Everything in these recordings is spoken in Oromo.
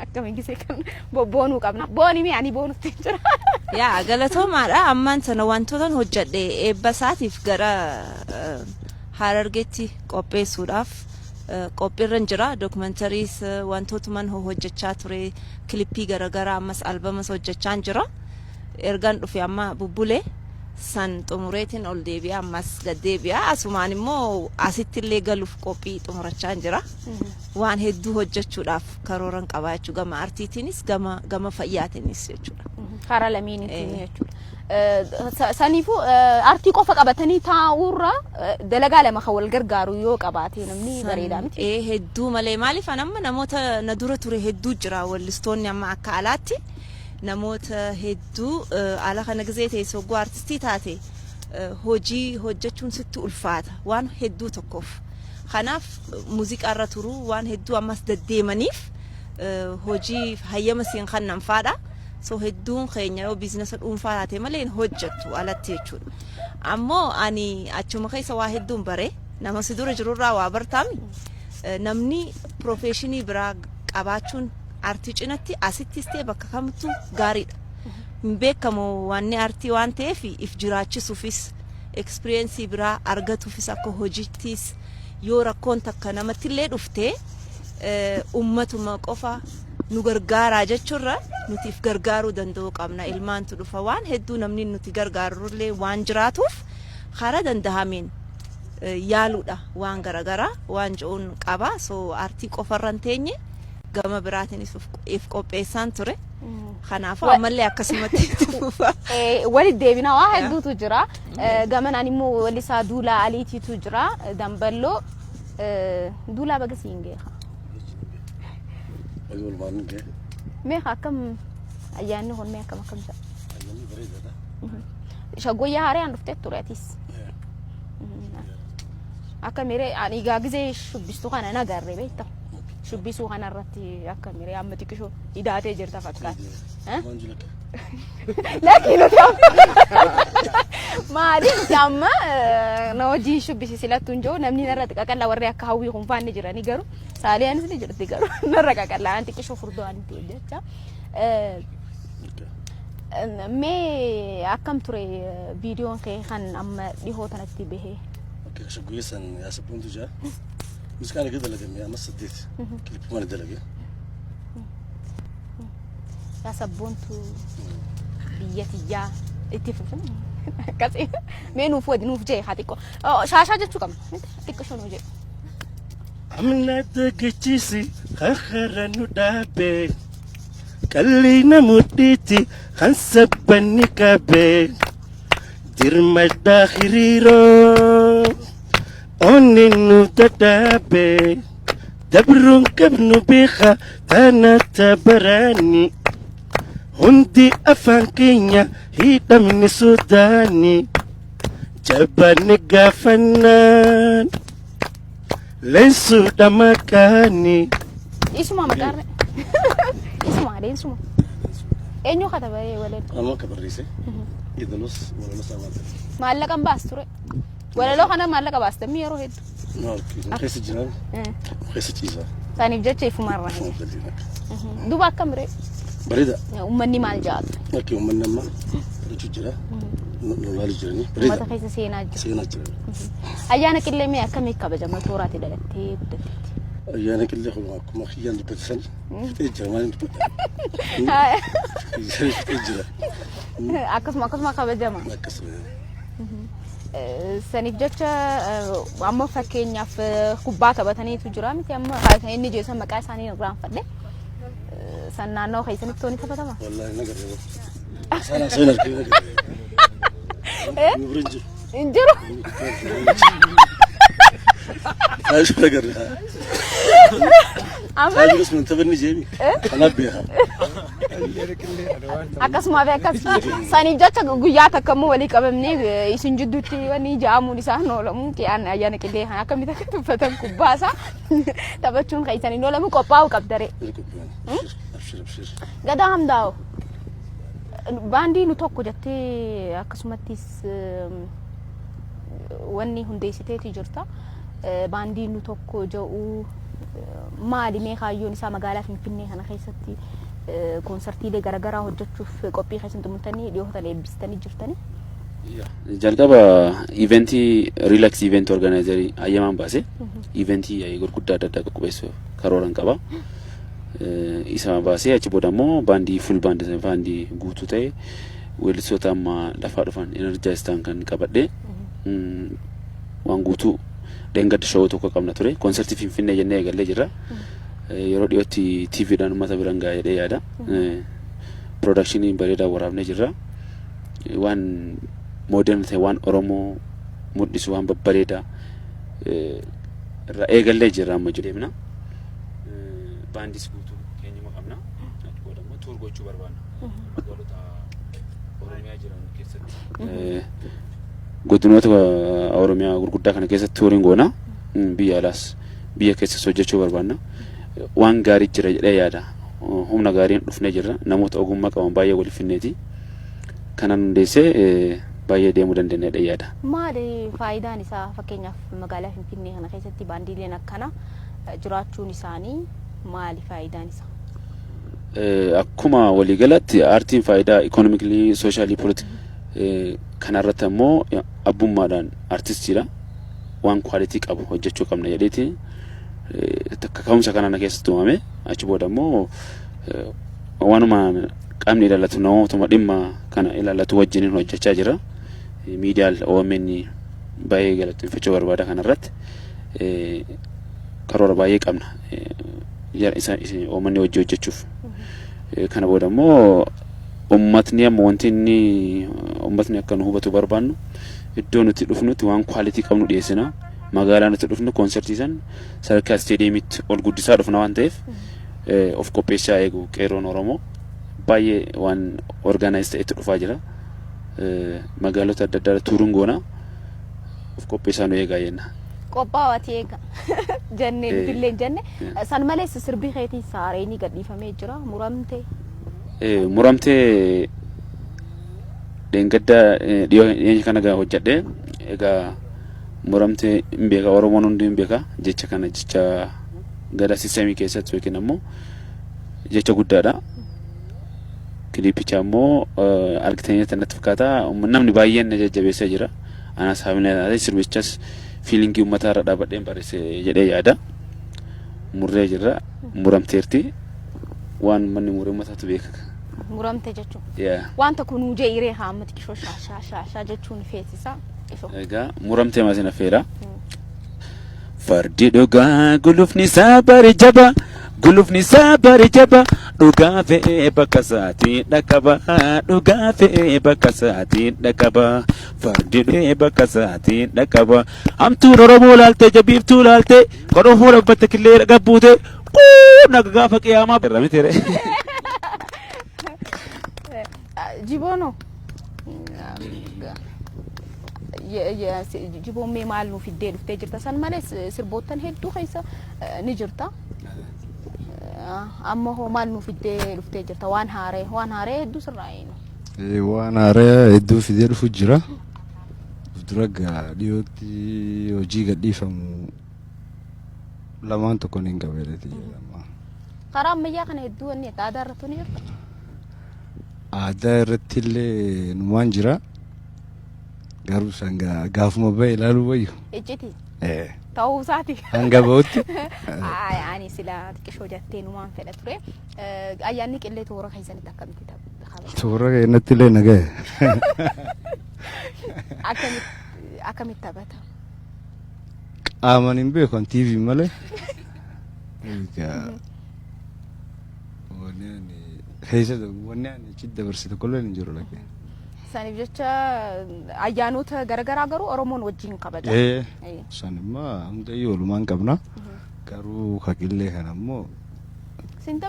akkamiin gisee kan boonuu qabna booni mi ani boonutti jira yaa galatoomaadha ammaan sana wantoota hojjedhe eebba isaatiif gara Harargeetti qopheessuudhaaf qophiirran jira documentaries wantoota man hojjechaa ture clippii garagaraa ammas albamas hojjechaa jira ergan dhufe amma bubbulee san xumureetiin ol deebi'a ammas gad deebi'a asumaan immoo asitti illee galuuf qophii xumurachaa jira waan hedduu hojjechuudhaaf karooran qabaa jechuu gama artiitiinis gama fayyaatiinis jechuudha karaa lamiiniitiin jechuudha saniifu artii qofa qabatanii taa'uurra dalagaa lama kan wal gargaaru yoo qabaate namni bareedaa miti hedduu malee maaliif amma namoota na dura ture hedduu jira wallistoonni amma akka alaatti namoota hedduu ala kana gizee teessoo artistii taate hojii hojjechuun sitti ulfaata waan hedduu tokkoof kanaaf muuziqaa irra turu waan hedduu ammas deddeemaniif hojii hayyama siin kannan faadha so hedduun keenya yoo biizinasa dhuunfaa taate malee hojjettu alatti jechuudha ammoo ani achuma keessa waa hedduun bare nama si dura jirurraa waa bartaami namni professionii biraa qabaachuun artii cinatti asittis ta'e bakka kamtu gaariidha beekamu wanni artii waan ta'eef if jiraachisuufis experience biraa argatuufis akka hojittis yoo rakkoon takka namatti illee dhufte ummatuma qofa nu gargaaraa jechuurra nutiif gargaaruu danda'u qabna ilmaantu dhufa waan hedduu namni nuti gargaarullee waan jiraatuuf karaa dandahameen yaaluudha waan garagaraa waan joon qaba so artii qofarran teenye gama biraatiin if qopheessaan ture kanaaf ammallee akkasumatti tuufa wali deebina waa hedduutu jira gamanaan immoo walisaa duulaa aliitiitu jira damballoo duulaa bagasiin geeha أقول ما نجي. ميخا كم أيانه هون ميخا كم جا. أيانه بريدة ده. شقوية هاري عن رفتة توريتيس. أكمل يعني جاكزي شو بيستوخان أنا قاري بيتا. شو بيستوخان الرتي أكمل عم تكشو إذا تجر تفكر. ها؟ لكن لو تام ما أدري تام نوجي شو بيسيلا تنجو نمني نرد كأكل لا وري أكهوي هم فان نجراني قرو سالي أنا سني جرتي قرو نرد كأكل لا أنت كشو فردو أنت جتا مي أكم تري فيديو كي خان أم ليه تنتي به أوكي شو كويسن يا سبون تجا مش كان كده لكن يا مس صديت كليب ما ندلقي يا سبونتو بيتي يا اتفقنا كذا منو فؤاد نوف جاي حاتيكو شاشة جت شو كم حاتيكو شو نوجي عملنا دقيتي خخرنو دابي كلينا مدتي خنسبني كابي دير مدا خريرو أونينو تدابي دبرون كبنو بيخا تانا تبراني هندي أفان كينيا هيدا من سوداني جباني غافنان ليسو دمكاني اسمه مكان اسمه عليه اسمه إنه كتب عليه ولد أنا كبريسة إذا نص ولا نص أمانة ما لك أم باستوري ولا لو أنا ما لك باست مية روحد نعم خيس الجنان خيس تيزا ثاني بجد شيء في مرة دوبا كم ري بريدة أمني مال جاد أوكي أمني ما رجوجرا نوالي جرني بريدة ما تخيس سينا جرا أيانا كله مية كم يكبر ما توراتي دلتي أيانا كله ما خيان بتسن تيجرا ما نبت تيجرا أكس ما كبر جماعة أكس سنيف جتة أما فكينيا في خباطة بتاني تجرا متى أما هاي إني جيسا مكاي ساني نقرأ فده سنانو خي سنيف توني تبى تما والله نقدر سنة سنة كذا نبرنجو إنجرو ايش نقدر هذا بس من تبني جيبي أنا بيها أكاس ما بيكاس سانيف جتة غوياتا كمو ولي كمني يسنجدوتي وني جامو لسانو ولا ممكن أنا أيانا كده ها كم يتكتب فتم كوباسا تبتشون خي ساني ولا مو كوباو كبدري أبشر قدام داو باندي نتوقع جتة أكسمتيس واني هندي ستة تجرتا باندي نتوقع جو maali mee kaayyoon isaa magaalaa Finfinnee kana keessatti konsertiilee garaagaraa hojjechuuf qophii keessatti tumtanii dhiyootan eebbistanii jirtanii? jalqaba eventii relax event organizer ayyamaan baase eventii gurguddaa adda addaa qopheessuuf karooran qaba. Isa baasee achi booda immoo baandii full baandii guutuu ta'e weellistoota amma lafaa dhufan energize ta'an kan qabadhe waan guutuu deengadda showuu tokko qabna ture. Konsertii Finfinnee jennee eegallee jirra. Yeroo dhiyootti TVdhaan uummata biraan gahaa jedhee yaada. Production bareedaa waraabnee jirra. Waan modern ta'e waan Oromoo mul'isu waan babbareedaa irraa eegallee jirra amma jedheemna. Baandis guutuu keenyuma qabna. Achi booda immoo tuur gochuu barbaanna. Magaalota Oromiyaa jiran keessatti. Godinoota Oromiyaa gurguddaa kana keessatti tuuriin goona. Biyya alaas biyya keessas hojjechuu barbaanna. Waan gaarii jira jedhee yaada. Humna gaariin dhufnee jirra. Namoota ogummaa qaban baay'ee waliif finneeti. Kanan hundeessee baay'ee deemuu dandeenya jedhee yaada. Maali faayidaan isaa fakkeenyaaf magaalaa Finfinnee kana keessatti baandiileen akkana jiraachuun isaanii maali faayidaan isaa? Akkuma waliigalatti aartiin faayidaa economically, socially, kanarratti ammoo abbummaadhaan artistiidha. Waan quality qabu hojjechuu qabna jedheeti kaka'umsa kanana keessatti uumame. Achi booda ammoo waanuma qaamni ilaallatu namootuma dhimma kana ilaallatu wajjiniin hojjechaa jira. Miidiyaan OMN baay'ee galateeffachuu barbaada kanarratti karoora baay'ee qabna. OMN wajji hojjechuuf. Kana booda ammoo ummatni amma wanti inni ummatni akka nu hubatu barbaannu iddoo nuti dhufnutti waan quality qabnu dhiyeessina. Magaalaa nuti dhufnu konsertii san sadarkaa stadiyeemitti ol guddisaa dhufna waan ta'eef of qopheessaa eegu qeerroon Oromoo baay'ee waan organize ta'etti dhufaa jira. Magaalota adda addaa tuuruun goona of qopheessaa nu eegaa jenna. Qophaawati eega jennee billeen jenne san malees sirbii keetii saareenii gadhiifamee jira muramtee. Muramtee deengadda dhiyoo kana gaa hojjedhe egaa muramtee hin beeka Oromoon hundi hin beeka jecha kana jecha gada sistemii keessatti yookiin ammoo jecha guddaadha. Kilipicha ammoo argitanii natti fakkaata namni baay'een na jajjabeessaa jira. Anas haamilaa sirbichas feelingi uummataa irra dhaabadheen barreesse jedhee yaada. Murree jirra muramteerti waan manni muree uummataatu beeka. Muramte jechuun. Wanta kun ujee iree haamati kishoo shaashaa jechuun feesisa. Egaa muramtee maasii na feera. Fardi dhugaa gulufni isaa bari jaba. Gulufni isaa bari jaba. Dhugaa fe'ee bakka isaatiin dhaqqaba. Dhugaa fe'ee bakka isaatiin dhaqqaba. Fardi fe'ee bakka isaatiin dhaqqaba. Hamtuun Oromoo laaltee jabiiftuu laaltee godhoo fuula batte killee dhagabbuute naga gaafa qiyaamaa birra miteere. Jibono. Jiboon mee maal nuuf iddee dhuftee jirta san malees sirboottan hedduu keessa ni jirta. Amma hoo maal nuuf iddee dhuftee jirta waan haaree hedduu sirraa eenu. Waan haaree hedduu fidee dhufu jira. Dura dhiyootti hojii gadhiifamu lamaan tokkoon hin qabeeleti jedhama. Karaa ammayyaa kana hedduu wanni akka aadaa irratti ni jirta. Aadaa irratti illee numaan jira. Garuu sanga gaafuma bahe ilaaluu wayyu. Ejjiti. Ta'uu isaati. Hanga bahutti. Ani sila xiqqishoo jettee numaan fedha ture. Ayyaanni Qiillee toora keessanitti akkamitti taphata? Toora keessatti illee nagaye. Akkamitti taphata? Qaamaan hin beekan TV malee. Wanni ani achi dabarsite kolleen hin jiru lakkee. Saniif jecha ayyaanota garaagaraa garuu Oromoon wajjin kabaja. San immoo hundayyuu walumaan qabna. Garuu Qiillee kana immoo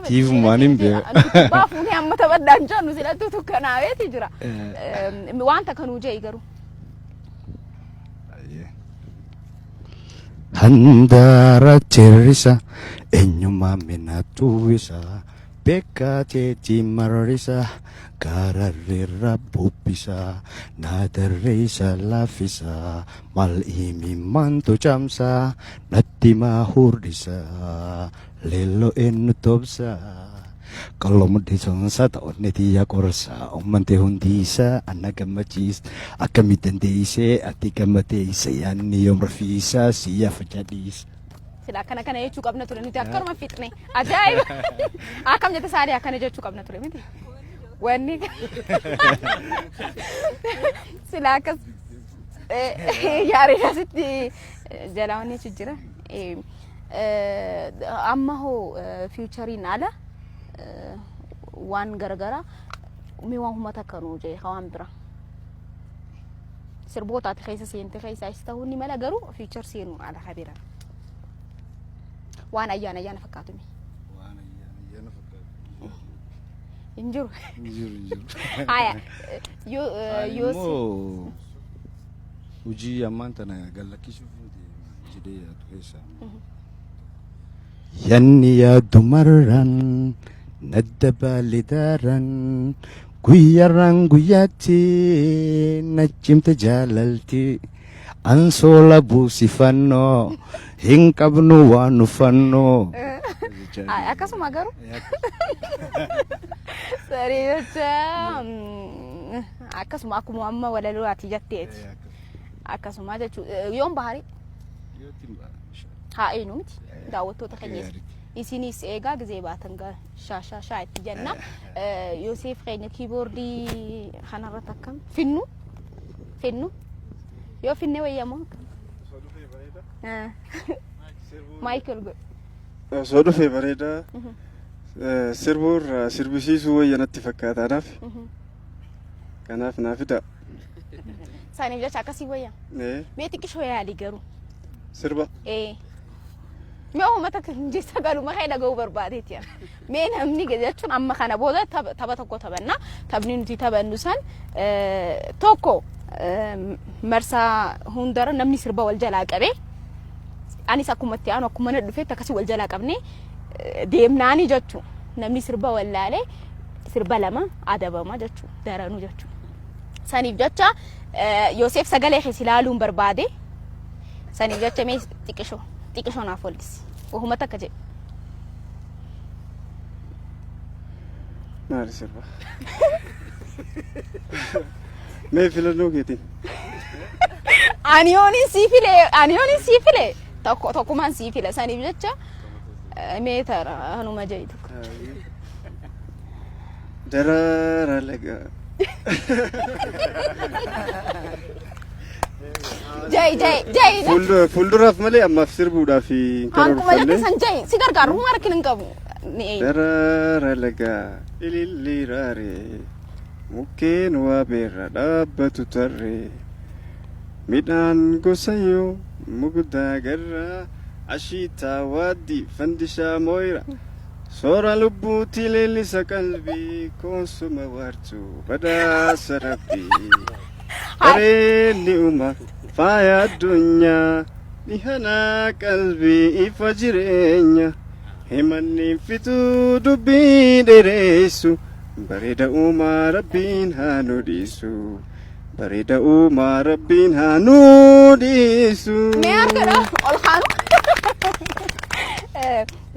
tiifumaan hin beeku. Baafuun amma taphadhaan jennu silattuu tukkanaa'eeti jira. Wanta kanuu jee garuu. Handaara cherrisa eenyummaa minatu isa Beekateetiin mararisa gaararreerra bubbisa naadarreessa laffisa mal imimmantu camsa natti maa hurdisa leello eenyu tobsa qallo mudhiisonsa ta'onne tiyya qorsa ummante hundiisa anna gammachiis akkamii dandeessee ati gammadeessa yaanni yoom rafiisa siyya fajjadhiisa. Sila kana jechuu qabna ture nuti akkanuma fixne ajaa'iba akkam jette Saliya akkana jechuu qabna ture miti wanni sila akkas yaariidha sitti jalaawwan jechu jira amma hoo fiichariin ala waan garagara mi waan humata kanuu jee hawaan bira sirbootaati keessa seente keessa is ta'uu ni mala garuu fiichar seenuu ala habira waan ayyaana fakkaatu mi Waan ayyaana fakkaatu. injiru Injiru. haya yoo hojii ammaan tana gallakkisuuf jedhee yaadu keessaa. Yanni yaaddu marran nadda baalidaran guyyarraan guyyaatti nachimta jaalalti ansoola buusifannoo hin qabnu waan uffannu. akkasuma garuu sariicha akkasuma akkuma amma walaloo ati jetteeti akkasuma jechuudha yoon bahari haa eenyu miti daawwattoota keenyas isinis eegaa gizee baatan gaa shaashaa itti jenna Yoosef keenya kiiboordii kanarratti akkam finnu yoo finne wayyamoo Michael go soo dhufee bareeda sirbuurra sirbisiisuu wayyanatti fakkaataadhaaf kanaaf naafida saaniif jecha akkasii wayya mee xiqqishoo yaali garuu sirba mee uummata kan jecha galuma kee dhaga'uu barbaadeeti mee namni jechuun amma kana booda tapha tokko taphanna taphni nuti taphannu san tokko marsaa hundara namni sirba wal jalaa qabee anis akkuma itti aanu akkuma na dhufeetti akkasii wal jalaa qabnee deemnaani jechuun namni sirba wallaalee sirba lama adabama jechuun daranuu jechuun saniif jecha Yoosef sagalee keessa ilaaluun barbaade saniif jecha mee xiqqishoo naaf walgisi ohuma takka jedhe maali sirba mee filannoo keetiin Aniyoonin sii file tokkumaan sii file saniif jecha meetara hanuma jedhu darara laga jai fuulduraaf malee ammaaf sirbuudhaaf hankuma jette san jai si gargaaru humna rakkin hin qabu darara laga ililliraare mukkeen waa beerra dhaabbatu tarre midhaan gosayyoo mugdaa garra ashiitaa waaddi fandishaa mooyra soora lubbuutti leellisa qalbii koonsuma waartuu badhaasa rabbii bareedni uma faaya addunyaa dhihanaa qalbii ifa jireenya himanni fituu dubbii dheeressu bareeda uumaa rabbiin haa nu dhiisu bareeda uumaa rabbiin haa nu dhiisu. mee argina ol kaanu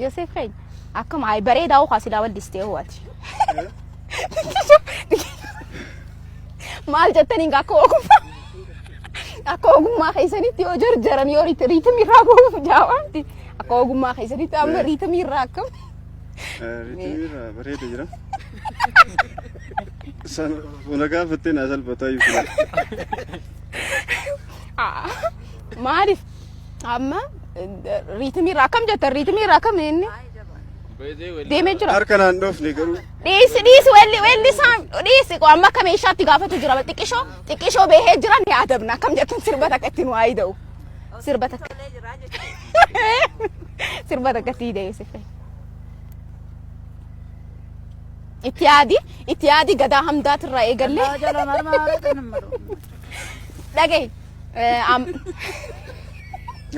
Yoosef keenya akkuma ay bareedaa ukaa silaa waldistee ho'ati maal jettaniin akka ogummaa keessanitti yoo jarjaran yoo riitamii irraa gochuuf jaawaanti akka ogummaa keessanitti amma riitamii irraa akkam riitamii irraa bareeda jira sana gaafattee naa salphataa iyyuu maaliif amma riitamii irraa akkam jettan riitamii irraa akkam inni deemee jira harkanaan dhoofne garuu dhiisi welli amma akka meeshaatti gaafatu jira xiqqishoo beehee jira ni adabna akkam jettan sirba takka ittiin waa ida'u sirba takka itti Yoosef itti yaadi gadaa hamdaatirraa eegallee dhagahi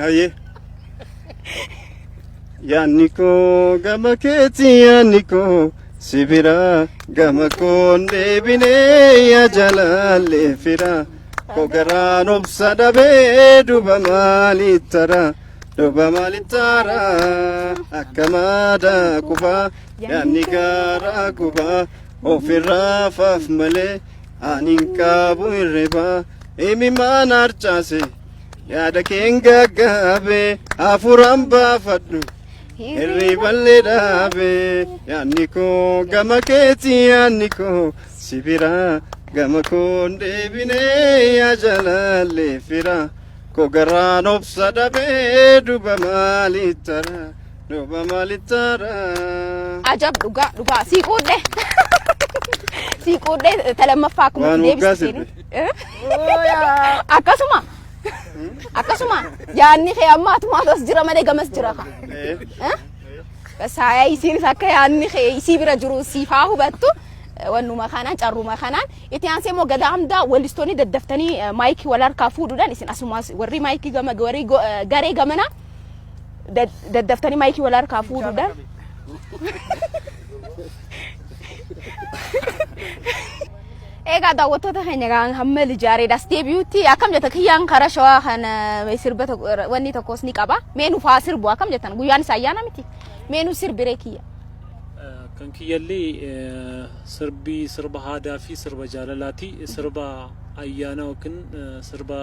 hayyee yaanni koo gama keetii yaanni koo sibira gama konde bine ya jalalle fira kogaran obsada be duba malitara akamada kuba yani gara kuba ofirra faf male aninka buireba emi manar chase yada kenga gabe afuramba faddu Herriballe dabe yaniko gama keti yaniko sibira gama konde bine ya jalalle fira kogaran obsada be duba malitara ajab duga si kode talamaffa kum debisini akasuma yaanni khiyammat ma tasjira male gamas jira kha bas ay isir sakka yaanni isi bira juru sifa hubattu wanu makhanan charru makhanan itiyanse mo gadamda walistoni daddaftani maiki walar kafududan isin asuma warri maiki gama gare gamana daddaftani maiki walar kafududan ega daawwattoota keenya gaan hamma lijaaree dastee biyuutti akkam jetta kiyyaan karaa shawaa kana sirbata wanni tokkos ni qaba meenu faa sirbu akkam jettan guyyaan isaa ayyaana miti meenu sirbiree kiyya kan kiyyallee sirbi sirba aadaa fi sirba jaalalaati sirba ayyaana yookiin sirba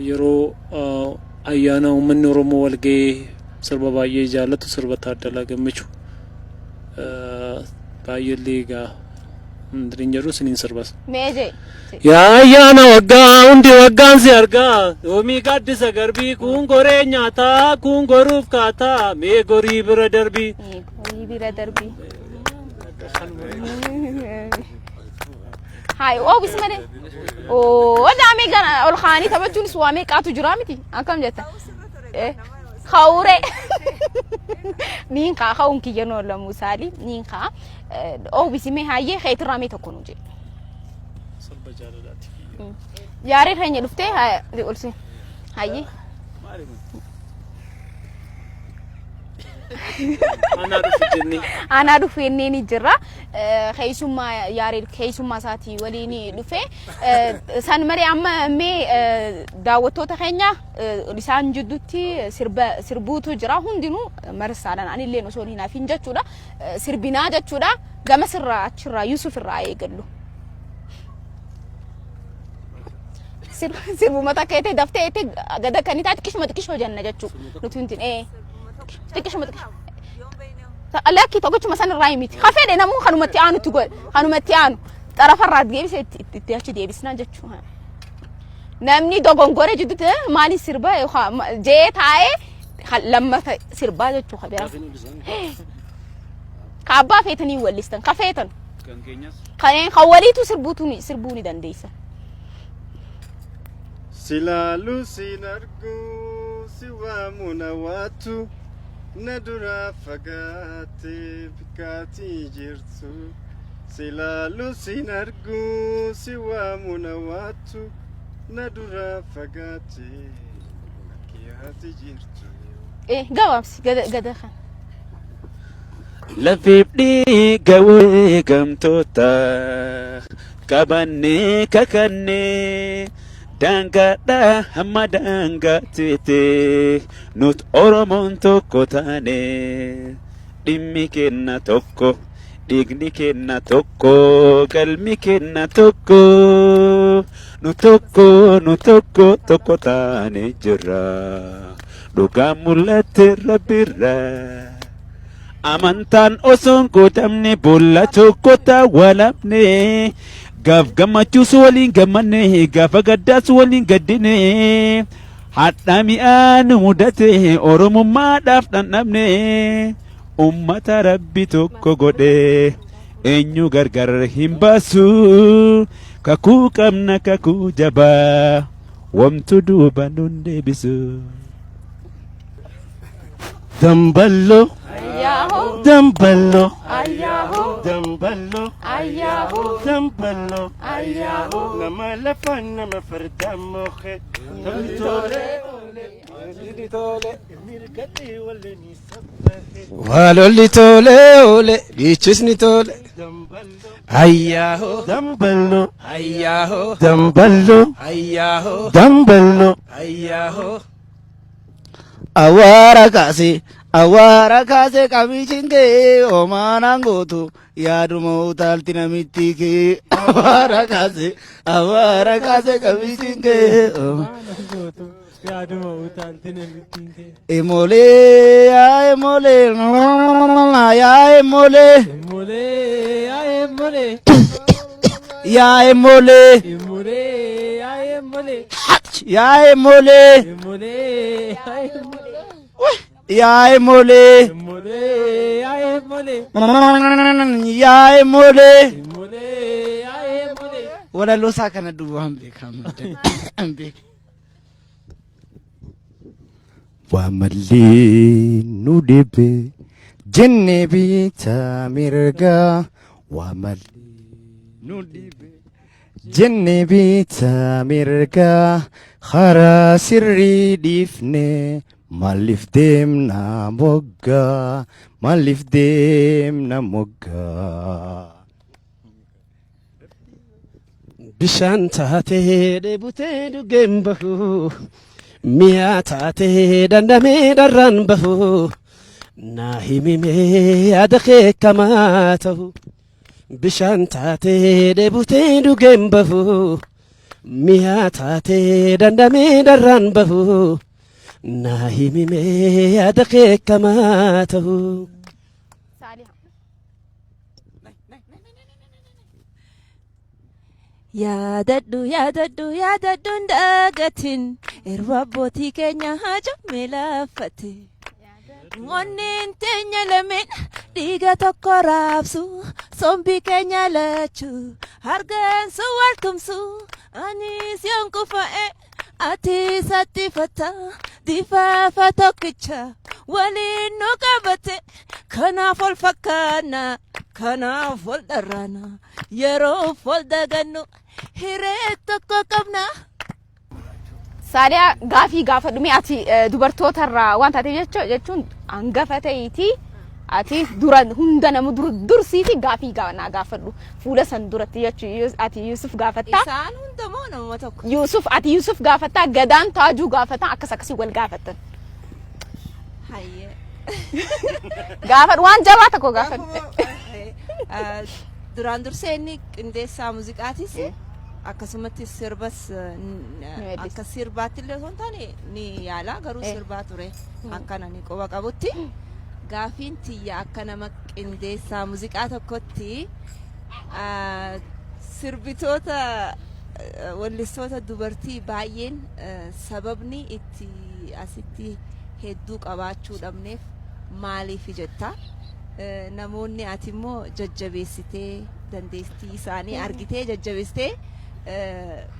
yeroo ayyaana uummanni Oromoo walga'ee sirba baay'ee jaallatu sirba Taaddalaa Gammachuu baay'ee gaa ndrinjeru sinin sirbas meeje ya ayyaana waggaa hundi waggaan si argaa yoomi gaaddisa garbii kun goree nyaata kun goruuf kaata mee gorii bira darbii hay oo bismane oo wadaame gana ol khani tabachuun suwame qaatu jira miti akam jetta khawre nin ka khawun kiyano la musali nin ka oo bisime haye khaytrame takunu je salba jalalati yaare khanya dufte ha olsi haye ana dufenne ni jira khaysuma yaare khaysuma saati walini dufe san mari amma me daawwattoota keenya lisaan jiddutti sirbuutu jira hundinu marsaadhan ani illee osoo hin hafin jechuudha sirbinaa jechuudha gama sirraa achirraa Yusuf irraa eegallu sirbu mata keete daftee ete gada kanitaati kishma janna jechu nutuntin tikishma alaki togochu masan raimiti khafede namu khanumati aanu tugol khanumati aanu tarafarrat gebise itti debisna jechu namni dogongore jiddute mali sirba je tae lamma sirba jechu khabira kaaba fetani walistan khafetan khayen khawalitu sirbuni dandeysa silalu sinargu siwamuna watu nadura fagate bikati jirtu silalu sinargu siwamuna watu nadura fagate bikati jirtu gawamsi gada khan lafibdi gawe gamtota kabanne kakanne dangada hamma dangatete nut Oromoon tokko taane dhimmi kenna tokko dhiigni kenna tokko galmi kenna tokko nu tokko taane jirra dhugaan mul'atte rabbirra amantaan osoon godhamne bolla tokko taawwalamne gaaf gammachuu waliin gammanne gaafa gaddaas waliin gaddine hadhaa mi'aan mudate oromummaadhaaf dhandhamne ummata rabbi tokko godhe eenyu gargar hin baasu kakuu qabna kakuu jabaa wamtu duuba nun deebisu damballo damballo damballo damballo nama lafan nama farda moche toltore walolli tole ole gichisni tole ayyaho dambalno ayyaho dambalno ayyaho dambalno ayyaho awara kase kamichinge omanangotu yaduma utalti namitike awara kase kamichinge omanangotu yaduma utalti namitike emole ya emole ya emole emole ya emole ya emole emole ya emole ya emole emole ya emole emole ya emole ya emole emole ya emole wala lo sakana dubu ambe kamante ambe wa malli nudebe jenne bita mirga wa malli nudebe jenne bita mirga khara sirri difne malif dem na mogga bishan taate debute dugem bahu miya taate dandame darran bahu na himime adake kamatahu bishan taate debute dugem bahu miya taate dandame darran bahu ناهمي يا دقيق كما تهو سالية يا ددو داغتين إربابوتي كينيا هاجو ملافتي غنين تنيا لمن ديغا تقرابسو صنبي كينيا لاتشو هرغان سوالتمسو أنيس ينكو فائق ati satifata difafa tokkicha waliin nu qabate kanaaf ol fakkaanna kanaaf ol dharraana yeroof ol dagannu hiree tokko qabna. Saliya gaafii gaafadhu mee ati dubartootarraa waan taateef jechuun hangafa ta'eeti ati dura hunda nama dursiiti gaafii naa gaafadhu fuula san duratti jechuun ati Yusuf gaafatta isaan hundamoo nama tokko ati Yusuf gaafatta gadaan taajuu gaafata akkasii wal gaafattan hayyee gaafadhu waan jabaa tokko gaafadhu duraan dursee inni qindeessaa muuziqaatis akkasumatti sirbas akka sirbaatti illee osoo hin taane ni yaala garuu sirbaa ture akkana ni qoba qabutti gaafiin tiyya akka nama qindeessaa muuziqaa tokkotti sirbitoota wallistoota dubartii baay'een sababni itti asitti hedduu qabaachuu dhabneef maaliif jetta namoonni ati immoo jajjabeessitee dandeettii isaanii argitee jajjabeessitee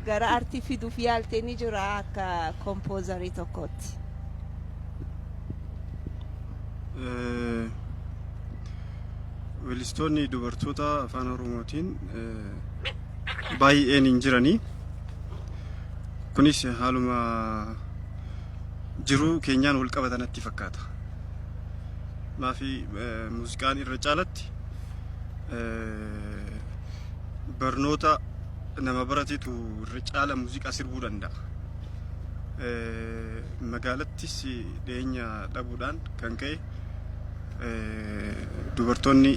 gara artii fiduuf yaaltee ni jira akka kompoozarii tokkotti. Weellistoonni dubartoota afaan Oromootiin baay'een hin jiranii. Kunis haaluma jiruu keenyaan wal qabatanatti fakkaata. Maafi muuziqaan irra caalatti barnoota nama baratetu irra caala muuziqaa sirbuu danda'a. Magaalattis dhiyeenya dhabuudhaan kan ka'e dubartoonni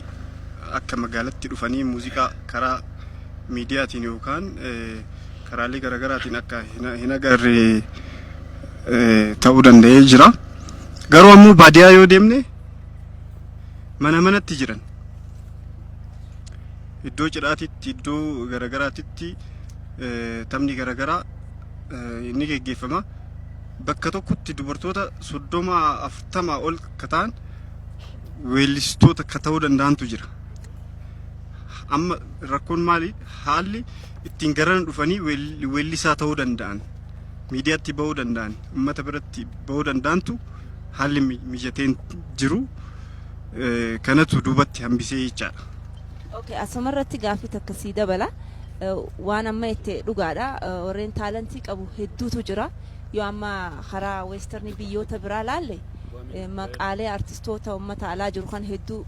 akka magaalatti dhufanii muuziqaa karaa miidiyaatiin yookaan karaalee garaagaraatiin akka hin agarre ta'uu danda'ee jira. Garuu ammoo baadiyyaa yoo deemne mana manatti jiran iddoo cidhaatitti iddoo garagaraatitti taphni garagaraa inni geggeeffama. Bakka tokkotti dubartoota 30-40 ol ta'an weellistoota ta'uu danda'antu jira. Amma rakkoon maali? Haalli ittiin garan dhufanii weellisaa ta'uu danda'an, miidiyaatti bahuu danda'an, uummata biratti bahuu danda'antu haalli mijateen jiru. Kanatu duubatti hambisee jechaadha. Okay, asumarratti gaafii akkasii dabala. Waan amma itti dhugaadha. Warreen taalantii qabu hedduutu jira. yoo amma karaa western biyyoota biraa laalle maqaalee artistoota uummata alaa jiru kan hedduu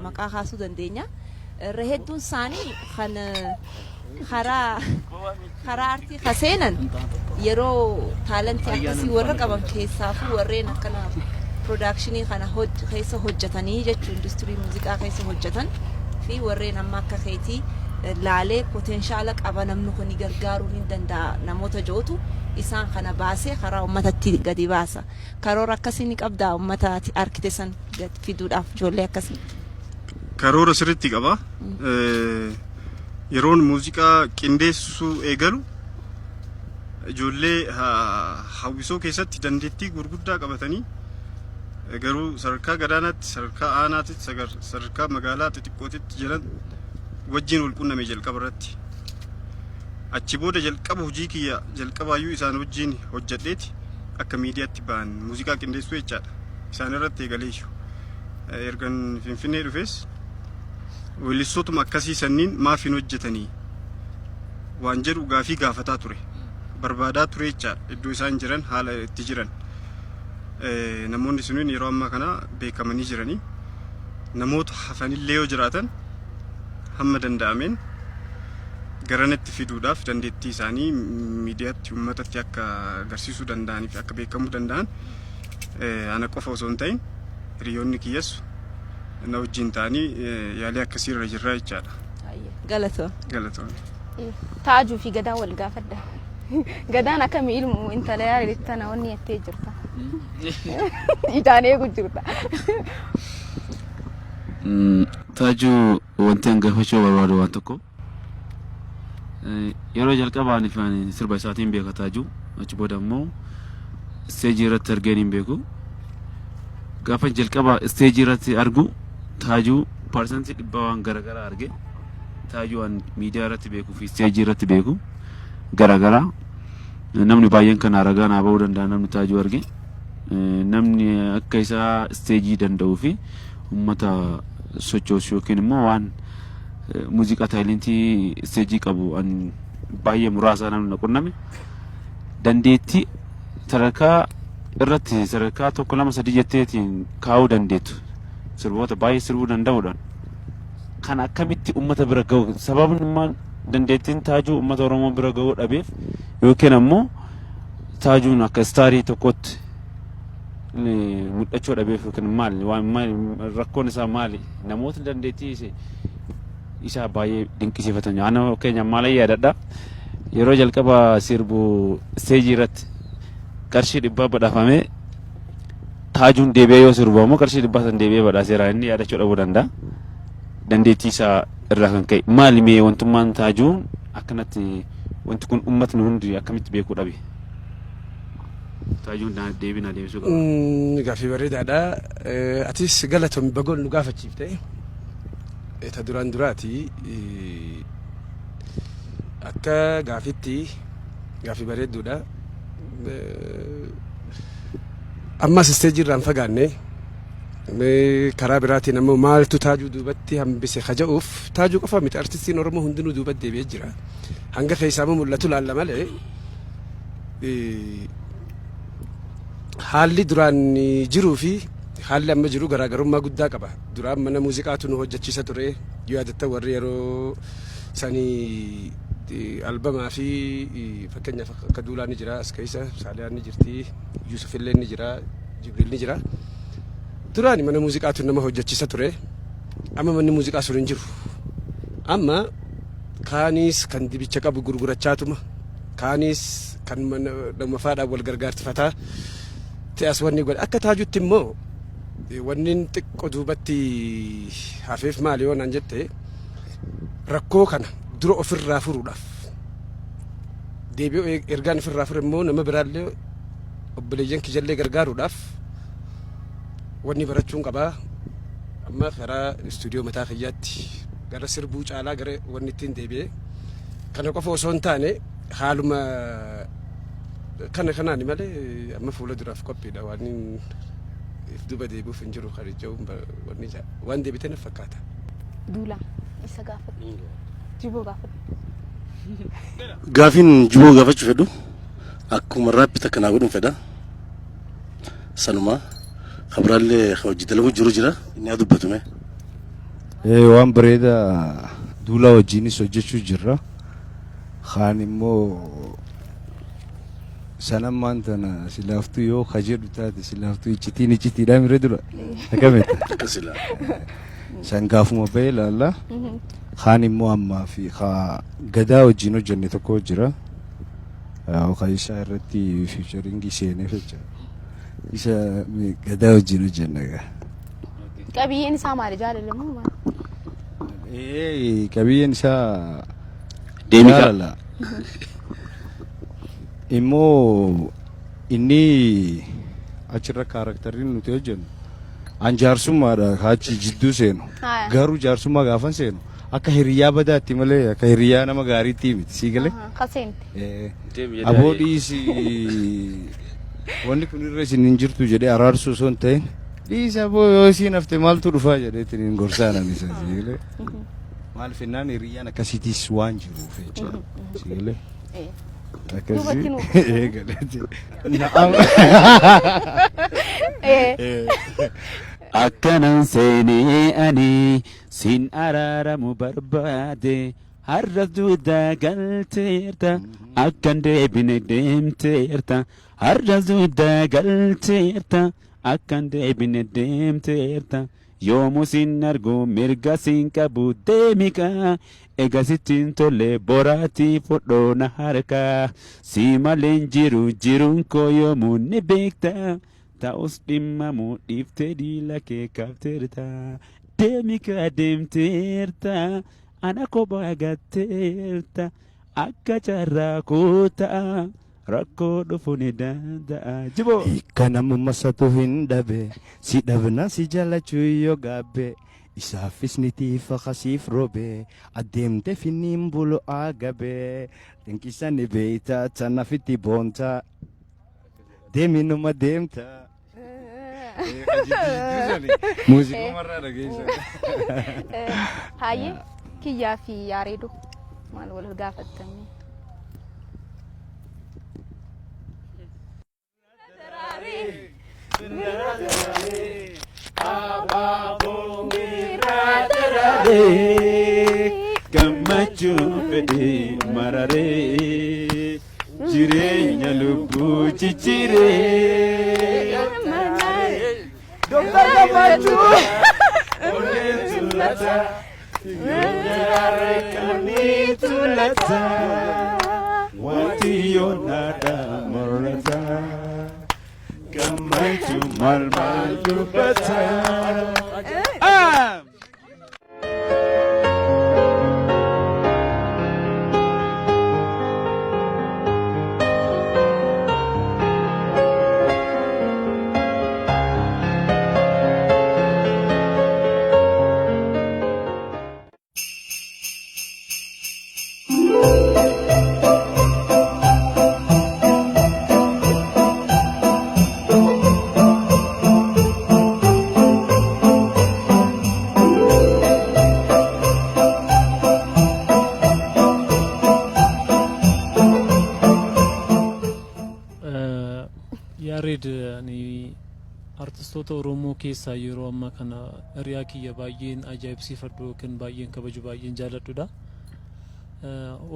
maqaa kaasuu dandeenya. Irra hedduun isaanii kan karaa artii kaseenan yeroo taalentii akkasii warra qaban keessaafuu warreen akkana production kana keessa hojjetanii jechuun industirii muuziqaa keessa hojjetan fi warreen amma akka keetii laalee potenshaala qaba namni kun gargaaruu ni danda'a namoota jootu isaan kana baasee karaa uummatatti gadi baasa. Karoora akkasii ni qabdaa uummataati arkite san gad fiduudhaaf ijoollee akkasii. Karoora sirriitti qaba. Yeroon muuziqaa qindeessuu eegalu ijoollee hawwisoo keessatti dandeettii gurguddaa qabatanii garuu sadarkaa gadaanaatti sadarkaa aanaatti sadarkaa magaalaa xixiqqootitti jiran wajjin wal qunnamee jalqaba irratti achi booda jalqaba hojii kiyya jalqabaayyuu isaan wajjin hojjedheeti akka miidiyaatti ba'an muuziqaa qindeessuu jechaadha isaan irratti eegaleessu ergan Finfinnee dhufes weellistootuma akkasii sanniin maaf hin hojjetanii waan jedhu gaafii gaafataa ture barbaadaa ture jechaadha iddoo isaan jiran haala itti jiran namoonni sunniin yeroo ammaa kana beekamanii jiranii namoota hafanillee yoo jiraatan hamma danda'ameen garanatti fiduudhaaf dandeettii isaanii miidiyaatti uummatatti akka agarsiisuu danda'anii fi akka beekamuu danda'an ana qofa osoo hin ta'in hiriyoonni kiyyas na wajjin ta'anii yaalii akkasii irra jirra jechaadha. Galatoo. Taajuu fi gadaa wal gaafadha. Gadaan akkamii ilmu intala yaalitti na wanni jettee jirta. Ijaan eegu jirta. Taajuu wanti an gaafachuu barbaadu waan tokko. Yeroo jalqabaan ifaan sirba isaatiin beeka Taajuu achi booda immoo isteejii irratti argeen hin beeku. Gaafa jalqaba isteejii irratti argu Taajuu parsantii 100 waan garagaraa arge. Taajuu waan miidiyaa irratti beeku fi isteejii irratti beeku garagaraa. Namni baay'een kana ragaa naa ba'uu danda'a namni Taajuu arge. Namni akka isaa isteejii danda'uu fi uummata sochoosuu yookiin immoo waan muuziqaa taayilentii isteejii qabu an baay'ee muraasa namni qunname dandeettii sadarkaa irratti sadarkaa 1-2-3 jetteetiin kaa'uu dandeettu sirboota baay'ee sirbuu danda'uudhaan kan akkamitti uummata bira ga'u sababni immoo dandeettiin Taajuu uummata Oromoo bira ga'uu dhabeef yookiin ammoo Taajuun akka istaarii tokkotti mul'achuu dhabeef yookiin maali waan rakkoon isaa maali namoota dandeettii isa baay'ee dinqisiifatan ana keenya maal yaadadha yeroo jalqaba sirbu isteejii irratti qarshii 100 badhaafamee Taajuun deebi'ee yoo sirbu ammoo qarshii 100 san deebi'ee badhaaseera inni yaadachuu dhabuu danda'a dandeettii isaa irraa kan ka'e maali mee wantummaan Taajuun akkanatti wanti kun uummatni hundi akkamitti beekuu dhabe Taajuun deebina deebisuu qaba. Gaafii bareedaadha. Atis galatoomii bagoon nu gaafachiifte. Ta duraan duraati akka gaafitti gaafii bareedduudha. Ammas isteejii irraan fagaanne karaa biraatiin ammoo maaltu Taajuu duubatti hambise kaja'uuf Taajuu qofa miti artistiin Oromoo hundinuu duubatti deebi'ee jira. Hanga keessaa mul'atu laalla malee haalli duraan jiruu fi haalli amma jiru garaagarummaa guddaa qaba. Duraan mana muuziqaatu nu hojjechiisa ture. Yoo yaadatta warri yeroo sanii albamaa fi fakkeenyaaf akka Duulaa ni jira, as keessa Saaliyaan ni jirti, Yuusufillee ni jira, Jibriil ni jira. Duraan mana muuziqaatu nama hojjechiisa ture. Amma manni muuziqaa sun hin jiru. Amma kaanis kan dibicha qabu gurgurachaatuma, kaanis kan nama faadhaan wal gargaartifataa. As wanni godhe akka Taajuutti immoo wanni xiqqoo duubatti hafeef maali yoo naan jette rakkoo kana dura ofirraa furuudhaaf deebi'ee ergaan ofirraa fure immoo nama biraallee obboleeyyan kijallee gargaaruudhaaf wanni barachuun qabaa amma karaa istuudiyoo mataa kiyyaatti gara sirbuu caalaa gara wanni ittiin deebi'ee kana qofa osoo hin taane haaluma kanaan malee amma fuula duraaf qophiidha waan duuba deebi'uuf hin jiru karija'uun waan deebitee na fakkaata. Duulaa isa gaafadhu. Jiboo gaafadhu. Gaafiin jiboo gaafachuu fedhu akkuma raapita kanaa godhuun fedha sanuma khabraalee hojii dalagu jira inni dubbatume waan bareeda duula wajjiinis hojjechuu jirra kaan immoo sanammaan tana silaaftuu yoo kajedhu taate silaaftuu icitiidhaan irra dura akkamita akkasila sangaafuma bahee laalla kaan immoo ammaa fi gadaa wajjiin hojjenne tokko jira kan isaa irratti fiicharingii seenee fecha isa gadaa wajjiin hojjenne qabiyyeen isaa maali jaalalamu maali qabiyyeen isaa deemika immoo inni achirra kaaraktariin nuti hojjennu an jaarsummaadha achi jidduu seenu garuu jaarsummaa gaafan seenu akka hiriyaa badaatti malee akka hiriyaa nama gaariitti miti sii galee aboodhiis wanni kun irra isin hin jirtu jedhee araarsuu osoo hin ta'in dhiisa boo yoo isiin hafte maaltu dhufaa jedheetiin hin gorsaanan isa sii galee maal fennaan hiriyaan akkasiitis waan jiruuf jecha sii galee akkanan seenee ani sin araaramu barbaade har'as duudaa galteerta akkan deebine deemteerta har'as duudaa galteerta akkan deebine deemteerta yoomu sin argu mirga sin qabu deemika egasittiin tolle boraatii fudhoona harkaa si maleen jiruun koo yoomuu ni beekta ta'us dhimmamu dhiiftee diila kee kaafteerta deemika deemteerta ana kophaa gatteerta akka carraa koo ta'a rakkoo dhufu ni danda'a jiboo kanamuma satu hin dhabe si dhabna si jalachuu yoo gaabbe isaafis ni tiifa khasiif robe adeemte finniin bulu agabe dinqisa ni beeyta tanafitti boonta deeminuma deemta muuziqaa marraa dhageessa hayyee kiyyaa fi yaareedu maal wal gaafattamee gammachuu fedhee mararee jireenya lubbuu cicciree Doktor gammachuu oleen tulata jiraaraa kamii tulata wanti yoonaadha morata gammachuu maal dubbata. artistoota Oromoo keessaa yeroo ammaa kana hiriyaa kiyya baay'een ajaa'ibsiifadhu yookiin baay'een kabaju baay'een jaaladhudha.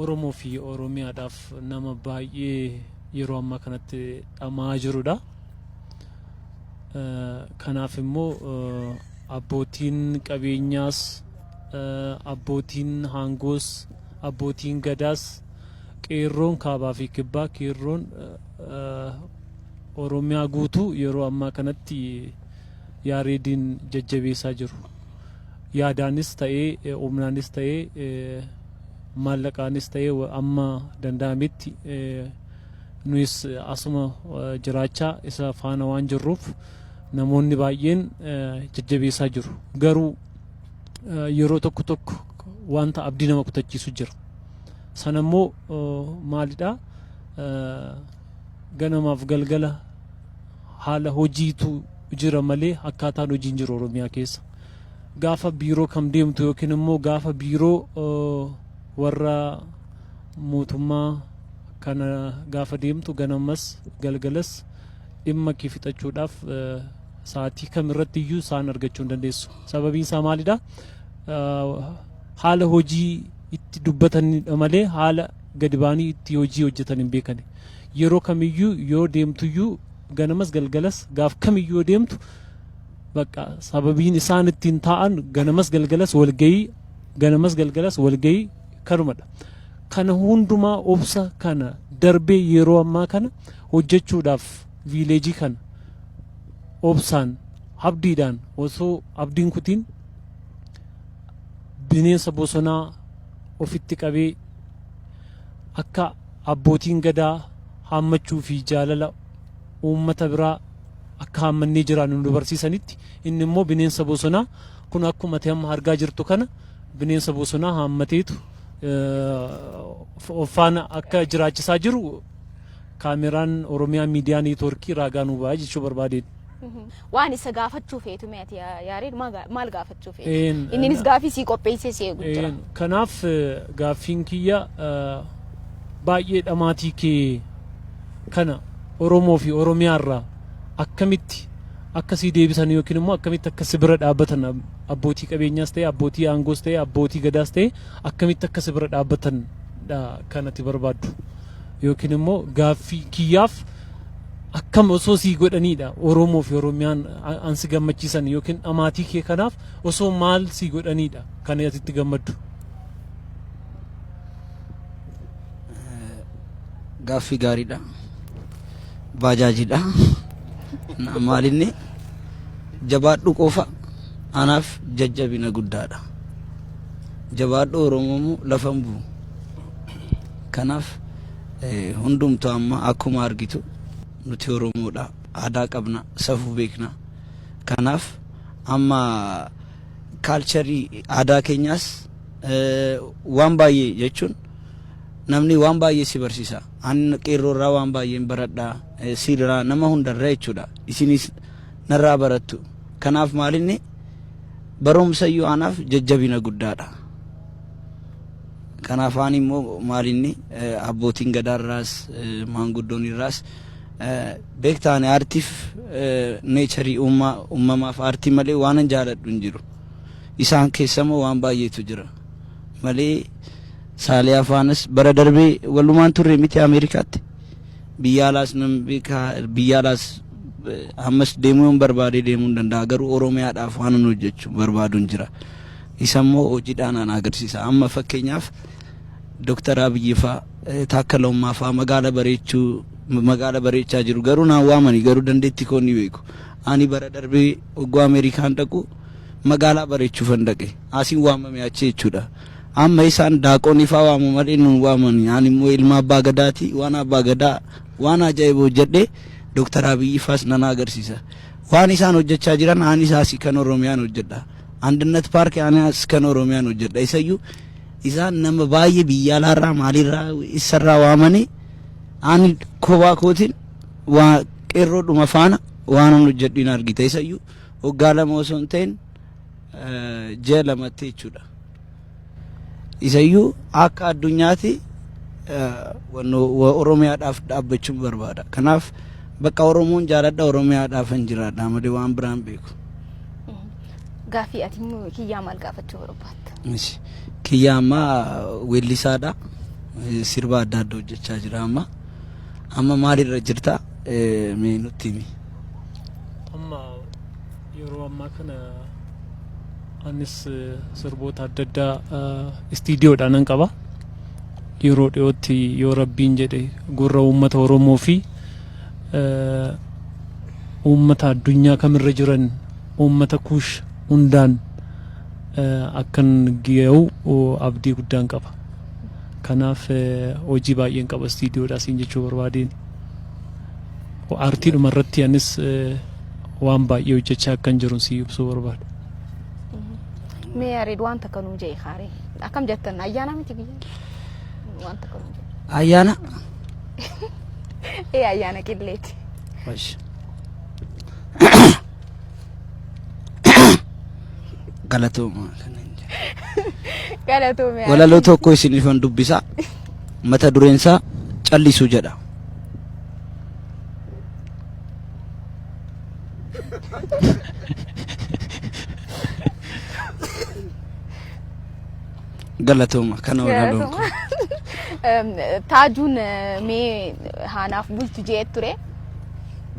Oromoo fi Oromiyaadhaaf nama baay'ee yeroo ammaa kanatti dhamaa jirudha. Kanaaf immoo abbootiin qabeenyaas abbootiin hangoos abbootiin gadaas qeerroon kaabaa fi kibbaa qeerroon Oromiyaa guutuu yeroo ammaa kanatti yaareediin jajjabeessaa jiru. Yaadaanis ta'ee humnaanis ta'ee maallaqaanis ta'ee amma danda'ametti nuyis asuma jiraachaa isa faana waan jirruuf namoonni baay'een jajjabeessaa jiru. Garuu yeroo tokko tokko wanta abdii nama kutachiisu jira. Sanammoo maalidha? Ganamaaf galgala haala hojiitu jira malee akkaataan hojiin jiru Oromiyaa keessa. Gaafa biiroo kam deemtu yookiin immoo gaafa biiroo warra mootummaa kana gaafa deemtu ganamas galgalas dhimma kee fixachuudhaaf sa'aatii kamirratti iyyuu isaan argachuu hin dandeessu. Sababiin isaa maalidha? Haala hojii itti dubbatanidha malee haala gadi ba'anii itti hojii hojjetan hin beekani. Yeroo kamiyyuu yoo deemtuyyuu ganamas galgalas gaaf kamiyyuu yoo deemtu bakka sababiin isaan ittiin taa'an ganamas galgalas walgahii kanumadha. Kana hundumaa obsa kana darbee yeroo ammaa kana hojjechuudhaaf viileejii kana obsaan abdiidhaan osoo abdiin kutiin bineensa bosonaa ofitti qabee akka abbootiin gadaa haammachuu fi jaalala uummata biraa akka haammannee jiraannu nu barsiisanitti inni immoo bineensa bosonaa kun akkuma amma argaa jirtu kana bineensa bosonaa haammateetu faana akka jiraachisaa jiru kaameraan Oromiyaa miidiyaa neetworkii raagaa nu ba'a jechuu barbaadeen. Waan isa gaafachuu feetu meeti yaareed maal gaafachuu feetu? Innis gaafii sii qopheessee see guddaa. Kanaaf gaaffiin kiyya baay'ee dhamaatii kee kana Oromoo fi Oromiyaa irraa akkamitti akkasii deebisan yookiin immoo akkamitti akkas bira dhaabbatan abbootii qabeenyaas ta'e abbootii aangoos ta'e abbootii gadaas ta'e akkamitti akkas bira dhaabbatan kanatti barbaaddu yookiin immoo gaaffii kiyyaaf akkam osoo sii godhanidha Oromoo fi Oromiyaan ansi gammachiisan yookiin dhamaatii kee kanaaf osoo maal sii godhanidha kan atitti gammaddu. Gaaffii gaariidha. Baajaajidha. Maalinni jabaadhu qofa anaaf jajjabina guddaadha. Jabaadhu Oromoo lafan bu'u. Kanaaf hundumtu amma akkuma argitu nuti Oromoodha. Aadaa qabna, safuu beekna. Kanaaf amma kaalcharii aadaa keenyaas waan baay'ee jechuun namni waan baay'ee si barsiisa. Ani qeerroorraa waan baay'een baradha. Sirraa nama hundarraa jechuudha. Isinis narraa barattu. Kanaaf maalinni barumsayyuu anaaf jajjabina guddaadha. Kanaaf ani immoo maalinni abbootiin gadaarraas maanguddoon irraas beektaan aartiif neecharii uumamaaf aartii malee waan an jaaladhu hin jiru. Isaan keessammoo waan baay'eetu jira. Malee Saliya faanas bara darbee walumaan turre miti Ameerikaatti. Biyyaalas nam beekaa biyyaalas ammas deemuun barbaade deemuun danda'a garuu Oromiyaadhaaf waan nu hojjechuu barbaaduun jira. Isammoo hojiidhaan ana agarsiisa. Amma fakkeenyaaf Dr. Abiyyi faa Taakkalummaa faa magaala bareechaa jiru garuu naan waamani garuu dandeettii koo ni beeku. Ani bara darbee oggoo Ameerikaan dhaqu magaalaa bareechuuf hin dhaqe. Asiin waamame achi jechuudha. Amma isaan daaqoon ifaa waamu malee nun waamani. Ani immoo ilma abbaa gadaati waan abbaa gadaa waan ajaa'iba hojjedhee Dr. Abiyyi faas nan agarsiisa. Waan isaan hojjechaa jiran ani isaas kan Oromiyaan hojjedha. Andinet Park anis kan Oromiyaan hojjedha. Isayyuu isaan nama baay'ee biyya alaarraa maalirraa isarraa waamanii ani kophaa kootiin waa qeerroodhuma faana waan hojjedhiin argita. Isayyuu waggaa lama osoo hin ta'in ji'a lamatti jechuudha. Isayyuu akka addunyaatti Oromiyaadhaaf dhaabbachuun barbaada. Kanaaf bakka Oromoon jaaladha Oromiyaadhaaf hin jiraadha malee waan biraan beeku. Gaaffii ati kiyyaa maal gaafachuu barbaadda? Kiyyaa amma weellisaadha. Sirba adda addaa hojjechaa jira amma. Amma maalirra jirta? Mee nutti himi. Amma yeroo ammaa kana anis sirboota adda addaa istiidiyoodhaan nan qaba. Yeroo dhiyootti yoo rabbiin jedhe gurra uummata Oromoo fi uummata addunyaa kamirra jiran uummata kuush hundaan akkan ga'u abdii guddaan qaba. Kanaaf hojii baay'een qaba istiidiyoodhaa siin jechuu barbaadeen. Aartiidhuma irratti anis waan baay'ee hojjechaa akkan jiru si ibsuu barbaada. Mee yareed wanta kanuu jee haare akkam jettan ayyaana miti biyya wanta kanuu jee ayyaana ayyaana Qiilleeti. Wash galatooma galatooma walaloo tokko isinifan dubbisa mata dureensaa callisuu jedha. Galatooma kana walaaloon kun. Taajuun mee haanaaf bultu jee ture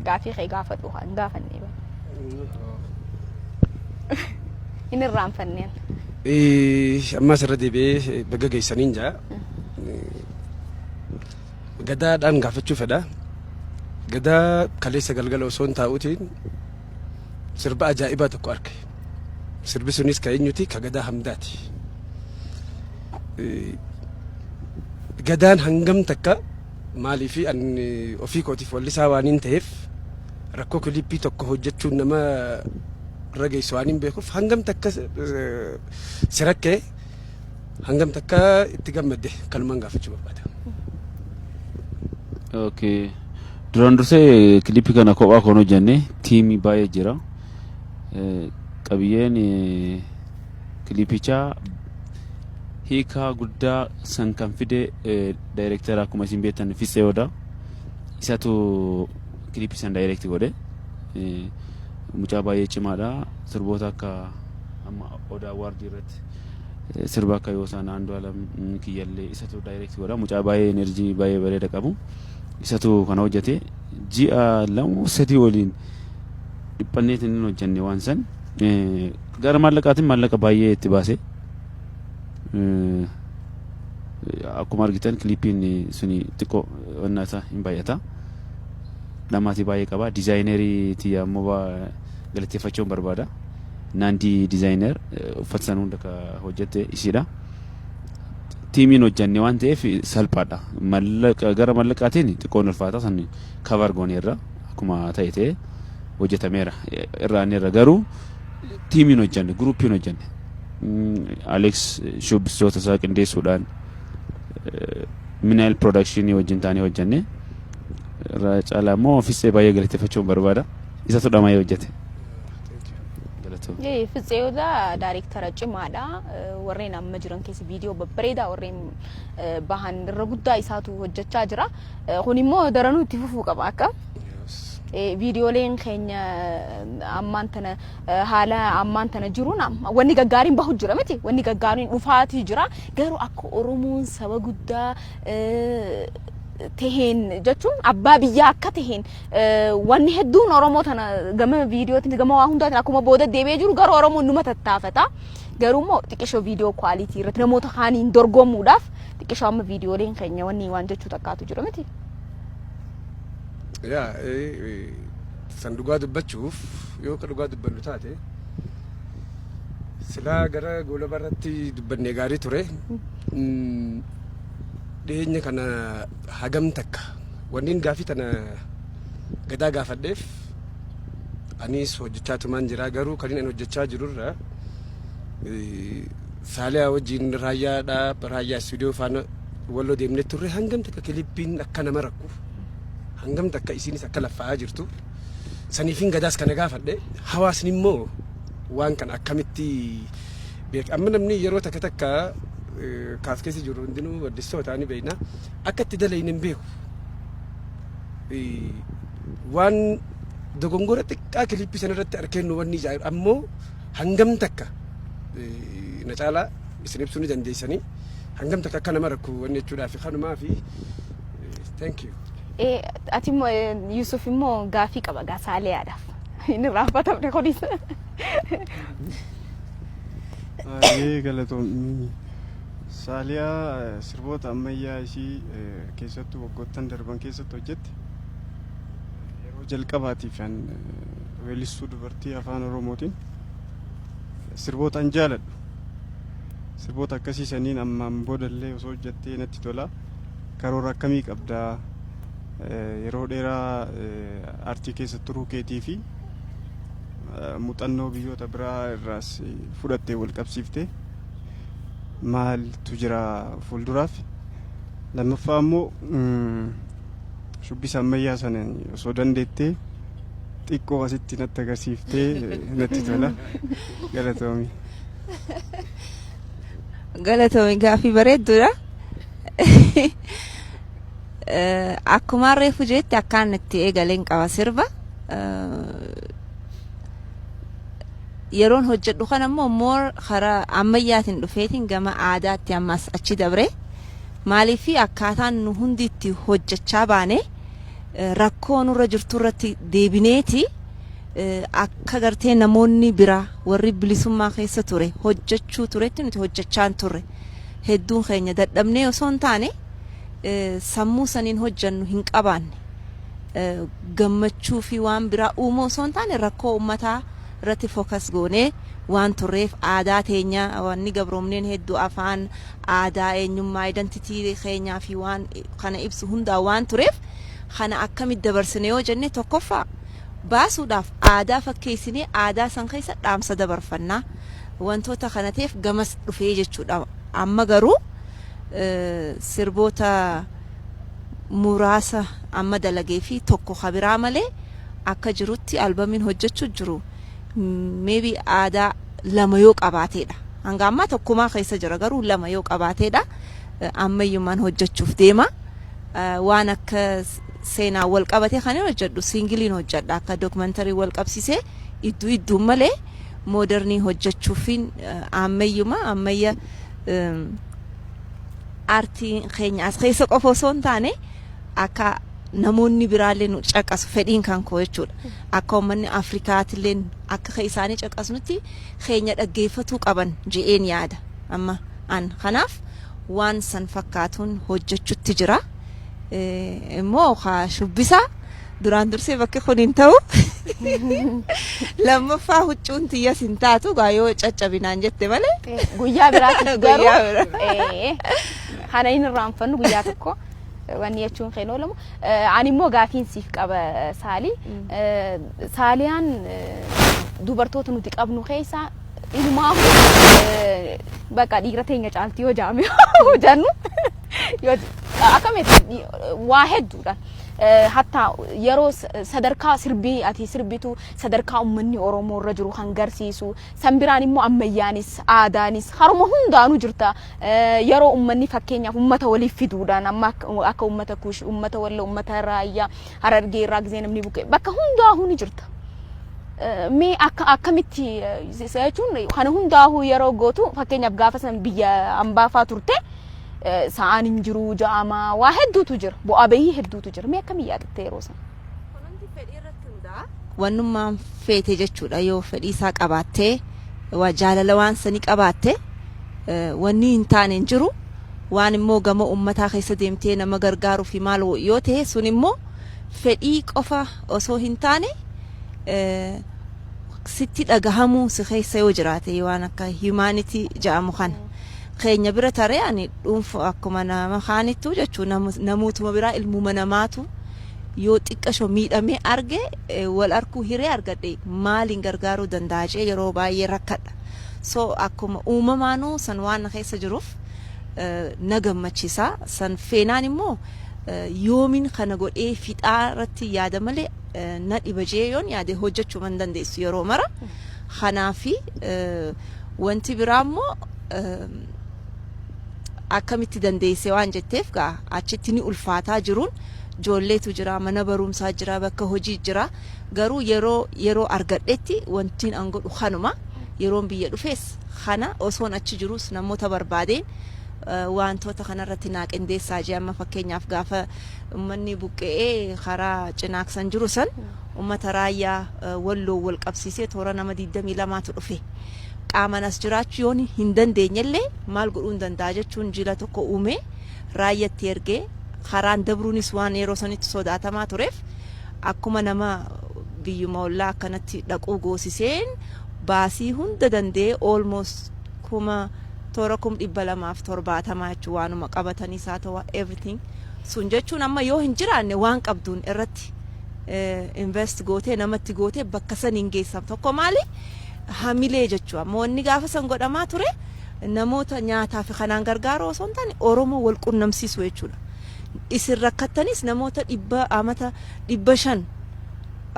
gaafii kee gaafadhu haan gaafannee bara. Inni irraanfanneen. Ammas irra deebi'ee baga geessaniin jaa. Gadaadhaan gaafachuu fedha. Gadaa kaleessa galgala osoo hin taa'uutiin sirba ajaa'ibaa tokko arge. Sirbi sunis ka eenyuti ka gadaa hamdaati. Gadaan hangam takka maaliifi an ofii kootiif wallisaa waan hin ta'eef rakkoo kilippii tokko hojjechuun nama rageessu waan hin beekuuf hangam takka sirakkee hangam takka itti gammadde kanumaan gaafachuu barbaada. Okay. Duraan dursee kilippii kana kophaa kan hojjenne tiimii baay'ee jira. Qabiyyeen kilippichaa hiikaa guddaa san kan fide daayirektara akkuma isin beektan Fiseeyoodha. Isatu kilippii san daayirektii godhe. Mucaa baay'ee cimaadha. Sirboota akka amma Odaa Waardii irratti sirba akka Yoosaan Andu'aalam Qiillee isatu daayirektii godha. Mucaa baay'ee enerjii baay'ee bareeda qabu. Isatu kana hojjete ji'a lama sadii waliin dhiphanneetiin hin hojjenne waan san gara maallaqaatiin maallaqa baay'ee itti baase. Akkuma argitan kilippiin suni xiqqoo wannaata hin baay'ata. Namaati baay'ee qaba. Dizaayinerii tiyya ammoo galateeffachuun barbaada. Naandii dizaayiner uffata san hunda ka hojjette isiidha. Tiimiin hojjenne waan ta'eef salphaadha. Gara maallaqaatiin xiqqoon ulfaata san kavar gooneerra akkuma ta'e ta'e hojjetameera. Irraanirra garuu tiimiin hojjenne guruupiin hojjenne. Alex shubbistoota isaa qindeessuudhaan Minael production wajjin taanee hojjenne. Irra caalaa immoo Fisee baay'ee galateeffachuun barbaada. Isatu dhama'ee hojjete. Fiseeyoodha daayirektara cimaadha. Warreen amma jiran keessa viidiyoo babbareedaa warreen bahan irra guddaa isaatu hojjechaa jira. Kun immoo daranuu itti fufuu qaba akka. Viidiyooleen keenya ammaan tana haala ammaan tana jiruun wanni gaggaariin bahu jira miti wanni gaggaariin dhufaatii jira garuu akka Oromoon saba guddaa taheen jechuun abbaa biyyaa akka taheen wanni hedduun Oromoo tana gama viidiyootiin gama waa hundaatiin akkuma booda deebi'ee jiru garuu Oromoon numa tattaafata garuu immoo xiqqishoo viidiyoo kwaalitii irratti namoota kaaniin dorgomuudhaaf xiqqishoo amma viidiyooleen keenya wanni waan jechuu takkaatu jira miti. Ya, san dhugaa dubbachuuf yoo ka dhugaa dubbannu taate silaa gara goolaba irratti dubbannee gaarii ture. Dhiyeenya kana hagam takka wanniin gaafii tana gadaa gaafadheef anis hojjechaa tumaan jira garuu kan inni hojjechaa jirurra Saliya wajjin raayyaa istuudiyoo faana walloo deemnee turre hangam takka kilippiin akka nama rakkuuf hangam takka isinis akka laffa'aa jirtu saniifin gadaas kana gaafadhe hawaasni immoo waan kan akkamitti beek amma namni yeroo takka takka kaas keessa jiru hundinuu waddistoota ni beekna akka itti dalayne hin beeku waan dogongora xiqqaa kilippii sanarratti arkennu wanni jaa'iru ammoo hangam takka na caalaa isin ibsuu ni dandeessanii hangam takka akka nama rakku wanni jechuudhaaf kanumaa fi thank you. Ati immoo Yusuf immoo gaafii qaba gaa Saliyaadhaaf inni raafatamne kunis. Galatoomii Saliyaa sirboota ammayyaa ishii keessattuu waggoottan darban keessatti hojjette yeroo jalqabaatiif weellistuu dubartii afaan Oromootiin sirboota an jaaladhu sirboota akkasii saniin ammaan boodallee osoo hojjettee natti tola karoora akkamii qabdaa yeroo dheeraa aartii keessa turuu keetii fi muuxannoo biyyoota biraa irraas fudhattee wal qabsiiftee maaltu jira fuulduraaf lammaffaa immoo shubbisa ammayyaa sana osoo dandeettee xiqqoo asitti natti agarsiiftee natti tola galatoomii. Galatoomii gaafii bareedduudha. akkuma reefu jetti akkaan itti eegaleen qaba sirba yeroon hojjedhu kan ammoo moor karaa ammayyaatiin dhufeetiin gama aadaatti ammas achi dabre maaliif akkaataan nu hundi itti hojjechaa baane rakkoo nurra jirtu irratti deebineeti akka gartee namoonni biraa warri bilisummaa keessa ture hojjechuu turetti nuti hojjechaan turre hedduun keenya dadhabnee osoo hin taane sammuu saniin hojjannu hin qabaanne gammachuu fi waan biraa uumuu osoo hin taane rakkoo uummataa irratti focus goonee waan turreef aadaa teenya wanni gabroomneen hedduu afaan aadaa eenyummaa identitii keenyaa fi waan kana ibsu hundaa waan tureef kana akkamitti dabarsine yoo jenne tokkoffaa baasuudhaaf aadaa fakkeessinee aadaa san keessa dhaamsa dabarfannaa wantoota kanateef gamas dhufee jechuudha amma garuu sirboota muraasa amma dalagee fi tokko kabiraa malee akka jirutti albamiin hojjechuu jiru maybe aadaa lama yoo qabaateedha hanga amma tokkumaa keessa jira garuu lama yoo qabaateedha ammayyumaan hojjechuuf deema waan akka seenaa wal qabatee kan hojjedhu singiliin hojjedha akka dokumentari wal qabsisee idduu malee modernii hojjechuufin ammayya aartii keenya as keessa qofa osoo hin taane akka namoonni biraallee nu caqasu fedhiin kan koo jechuudha akka uummanni afrikaatillee akka isaanii caqasnutti keenya dhaggeeffatuu qaban je'een yaada amma an kanaaf waan san fakkaatuun hojjechuutti jira immoo shubbisa duraan dursee bakki kun hin ta'u lammaffaa huccuun tiyya sin taatu gaayoo caccabinaan jette malee guyyaa biraatti garuu kana hin raanfannu guyyaa tokko wanni jechuun keenoo lamu ani immoo gaafiin siif qaba Saliyaan dubartoota nuti qabnu keessa ilmaa bakka dhiira teenya caalti yoo jaame jannu akkamitti waa hedduudha hatta yeroo sadarkaa sirbii ati sirbitu sadarkaa ummanni Oromoo irra jiru kan garsiisu sanbiraan immoo ammayyaanis aadaanis haruma hundaanu jirta yeroo ummanni fakkeenyaaf ummata waliif fiduudhaan amma akka ummata kuush ummata walla ummata raayyaa harargee irraa gizee namni buqqee bakka hundaa'uu ni jirta mee akkamitti jechuun kana hundaa'uu yeroo gootu fakkeenyaaf gaafa san biyya ambaafaa turte sa'aan hin jiru ja'ama waa hedduutu jira bu'aa bahii hedduutu jira mee akkamii yaadatte yeroo san kunuunti fedhii irratti hundaa wannummaan feete jechuudha yoo fedhii isaa qabaattee waa jaalala waan sanii qabaatte wanni hin taane hin jiru waan immoo gama ummataa keessa deemtee nama gargaaruu fi maal yoo ta'e sun immoo fedhii qofa osoo hin taane sitti dhagahamuu si keessa yoo jiraate waan akka humanity ja'amu kana keenya bira taree ani dhuunfa akkuma nama kaanittu jechuun namootuma biraa ilmuma namaatu yoo xiqqasho miidhamee arge wal arkuu hiree argadhe maaliin gargaaruu danda'a jee yeroo baay'ee rakkadha so akkuma uumamaanuu san waan keessa jiruuf na gammachiisa san feenaan immoo yoomin kana godhee fixaa irratti yaada malee na dhiba jee yoon yaade hojjechuu man dandeessu yeroo mara kanaafi wanti biraa immoo akkamitti dandeessee waan jetteef gaa achitti ni ulfaataa jiruun joolleetu jira mana barumsaa jira bakka hojii jira garuu yeroo argadhetti wantiin an godhu kanuma yeroon biyya dhufees kana osoon achi jirus namoota barbaadeen wantoota kanarratti naa qindeessaa jee amma fakkeenyaaf gaafa ummanni buqqee karaa cinaaksan jiru san ummata raayyaa walloo wal qabsiisee toora nama 22tu dhufe qaamanas jiraachuu yoon hin dandeenyellee maal godhuun danda'a jechuun jila tokko uume raayyatti ergee karaan dabruunis waan yeroo sanitti sodaatamaa tureef akkuma nama biyyuma ollaa akkanatti dhaquu goosiseen baasii hunda danda'ee almost kuma toora 270 jechuu waanuma qabatanii isaa ta'u everything sun jechuun amma yoo hin jiraanne waan qabduun irratti invest gootee namatti gootee bakka san hin geessam tokko maali hamilee jechuudha moonni gaafa san godhamaa ture namoota nyaataa fi kanaan gargaaruu osoo hin taane Oromoo wal qunnamsiisu jechuudha isin rakkattanis namoota 500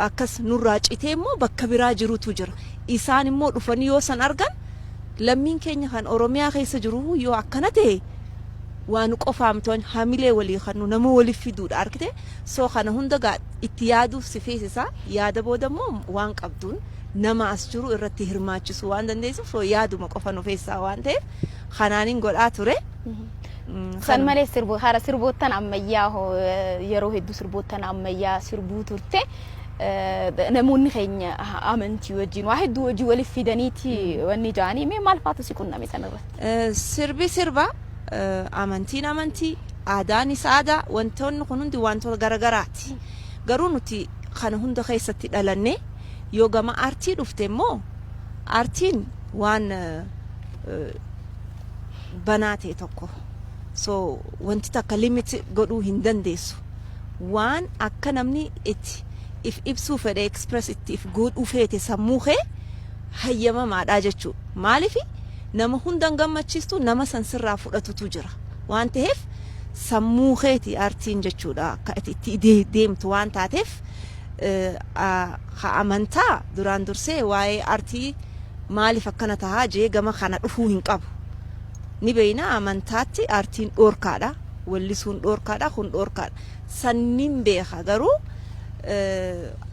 akkas nurraa citee immoo bakka biraa jirutu jira isaan immoo dhufanii yoo san argan lammiin keenya kan Oromiyaa keessa jiru yoo akkana ta'e waan qofaamtoon hamilee walii kanu nama waliif fiduudha arkite soo kana hunda gaa itti yaadu si feesisa yaada boodammoo waan qabduun nama as jiru irratti hirmaachisu waan dandeessuuf soo yaaduma qofa nu feessaa waan ta'eef kanaanin godhaa ture. San malee hara sirboottan ammayyaa yeroo hedduu sirboottan ammayyaa sirbuu turte namoonni keenya amantii wajjin waa hedduu hojii waliif fidaniiti wanni jaanii mee maal faatu si qunname sanarratti? Sirbi sirba amantii aadaanis aadaa wantoonni kun hundi wantoota garagaraati. Garuu nuti kana hunda keessatti dhalanne yoo gama aartii dhufte immoo aartiin waan banaatee tokko so wanti takka limit godhuu hin dandeessu waan akka namni itti if ibsuu fedhe express itti if godhuu feete sammuu kee hayyamamaadha jechuu maaliif nama hundan gammachiistu nama san sirraa fudhatutu jira waan ta'eef sammuu keeti aartiin jechuudha akka itti deemtu waan taateef ha amantaa duraan dursee waa'ee aartii maaliif akkana tahaa jee gama kana dhufuu hin qabu ni beeyna amantaatti aartiin dhoorkaadha wallisuun dhoorkaadha kun dhoorkaadha sannin beeka garuu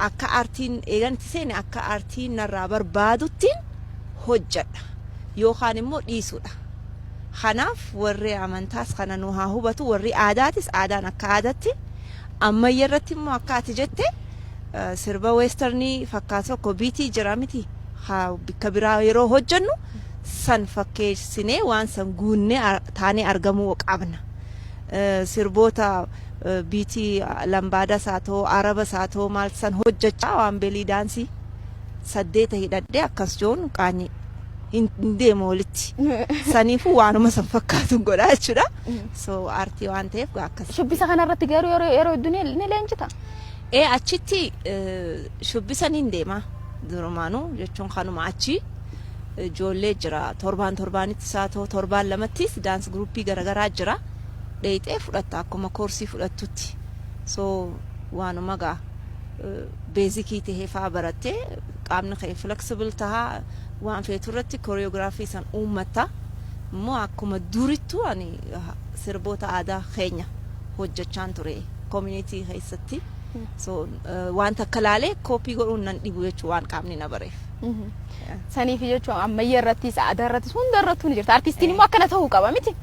akka aartiin eeganti seene akka aartiin narraa barbaaduttiin hojjadha yookaan immoo dhiisudha kanaaf warri amantaas kana nu haa hubatu warri aadaatis aadaan akka aadatti ammayya irratti immoo akka ati jette sirba weesternii fakkaatu tokko biitii jira miti haa bikka biraa yeroo hojjannu san fakkeessinee waan san guunnee taanee argamuu qabna sirboota biitii lambaada saatoo araba saatoo maal san hojjechaa waan belii daansii 8 hidhadhee akkas joon qaanii hin deemu walitti saniifu waanuma san fakkaatu godhaa jechuudha so aartii waan ta'eef akkas shubbisa kanarratti garuu yeroo hedduu ni leenjita achitti shubbisan hin deema durumaanuu jechuun kanuma achi ijoollee jira torbaanitti saatoo torbaan lamattis daans gruppii garagaraa jira dheeyxee fudhatta akkuma koorsii fudhattutti so waanuma gaa beezikii tahee faa barattee qaamni kee flexible tahaa waan feetu irratti koreograafii san uummatta immoo akkuma durittu ani sirboota aadaa keenya hojjechaan ture community keessatti so waan takka laalee koopii godhuun nan dhibu jechuu waan qaamni na bareef. Saniif jechuun ammayya irrattis aadaa irrattis hunda irrattuu ni jirta artistiin immoo akkana ta'uu qaba miti.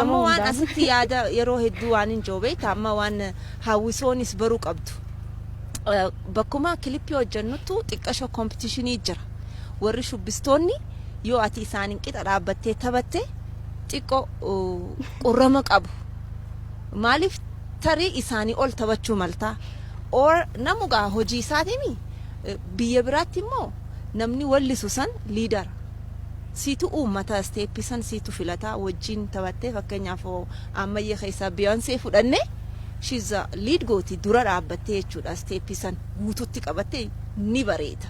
Amma waan asitti yaada yeroo hedduu waan hin joobeet amma waan hawwisoonis baruu qabdu. Bakkuma kilipii hojjannuttu xiqqashoo kompitiishinii jira. Warri shubbistoonni yoo ati isaaniin qixa dhaabbattee taphatte xiqqoo qurrama qabu. Maaliif tarii isaanii ol taphachuu maltaa or namugaa hojii isaatiimi biyya biraatti immoo namni wallisu san liidara siitu uummata steeppisan siitu filataa wajjin taphattee fakkeenyaaf ammayya keessaa Beyoncé fudhanne she's a lead gooti dura dhaabbattee jechuudha steeppisan guututti qabattee ni bareeda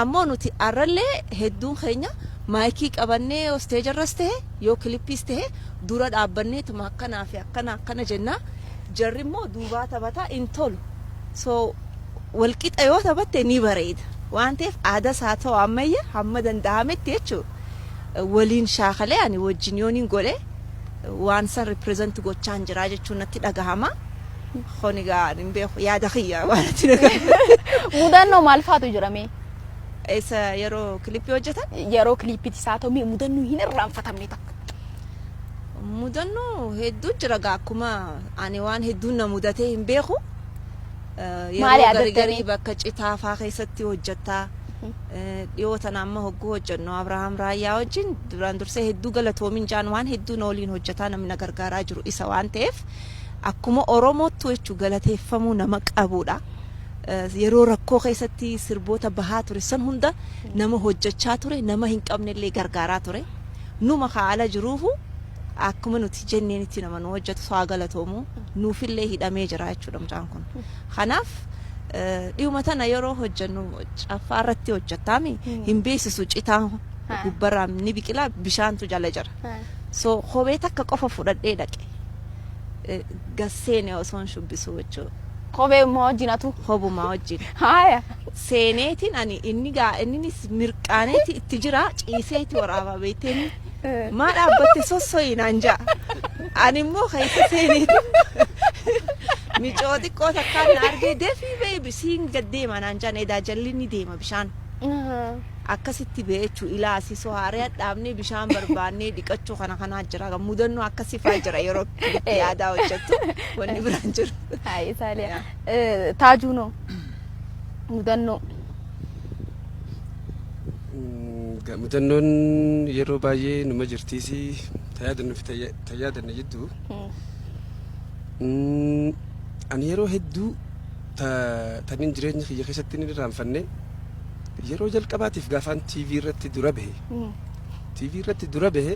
ammoo nuti arrallee hedduun keenya maayikii qabannee stage irras ta'e yoo kilippiis ta'e dura dhaabbannee tuma akkanaa fi akkana jennaa jarri immoo duubaa taphataa in tolu so walqixa yoo taphatte ni bareeda waan ta'eef aadaa isaa ta'u ammayya hamma danda'ametti jechuudha waliin shaakalee ani wajjin yooniin godhe waan san represent gochaan jira jechuun natti dhagahama khonigaa hin beeku yaada khiyyaa waan natti dhagahama mudannoo maal faatu jirame isa yeroo kilipii hojjetan yeroo kilipii isaa ta'u mudannoo hin irraanfatamne takka mudannoo hedduu jira akkuma ani waan hedduu na mudatee hin beeku maali gargarii bakka citaafaa keessatti hojjetaa dhiyootan amma hogguu hojjennu Abrahaam Raayyaa wajjin duraan dursee hedduu galatoomin jaan waan hedduu nooliin hojjetaa namni gargaaraa jiru isa waan ta'eef akkuma Oromootti jechuu galateeffamuu nama qabuudha yeroo rakkoo keessatti sirboota bahaa ture san hunda nama hojjechaa ture nama hin qabnellee gargaaraa ture numa haala jiruufu akkuma nuti jenneenitti nama nu hojjetu soo galatoomu nuufillee hidhamee jira jechuudha mucaan kun kanaaf dhiyuma tana yeroo hojjennu caffaarratti hojjetaami hin beeksisu citaan gubbarraa ni biqila bishaantu jala jira so kophee takka qofa fudhadhee dhaqe gasseene osoon shubbisu jechuudha kophee moo wajjinatu hobuma wajjin haya seeneetiin ani inninis mirqaaneeti itti jira ciiseeti waraabaa beekteeni maa dhaabbatte sossoyinaan ja'a Ani immoo keessa seeneeti. Miicoo xiqqoo takkaan argee deefii beebi siin gaddeema naan jaan edaa jalli ni deema bishaan. Akkasitti beechuu ilaasisoo haaree dhaabnee bishaan barbaannee dhiqachuu kana jira. Mudannoo akkasii faa jira yeroo itti aadaa hojjettu wanni biraan jiru. Hayi Saliya. Taajuunoo mudannoo. Mudannoon yeroo baay'ee numa jirtiisi tayyaadanna jettu. Ani yeroo hedduu tanin jireenya kiyya keessatti ni irraanfanne yeroo jalqabaatiif gaafaan TV irratti dura bahe. TV irratti dura bahe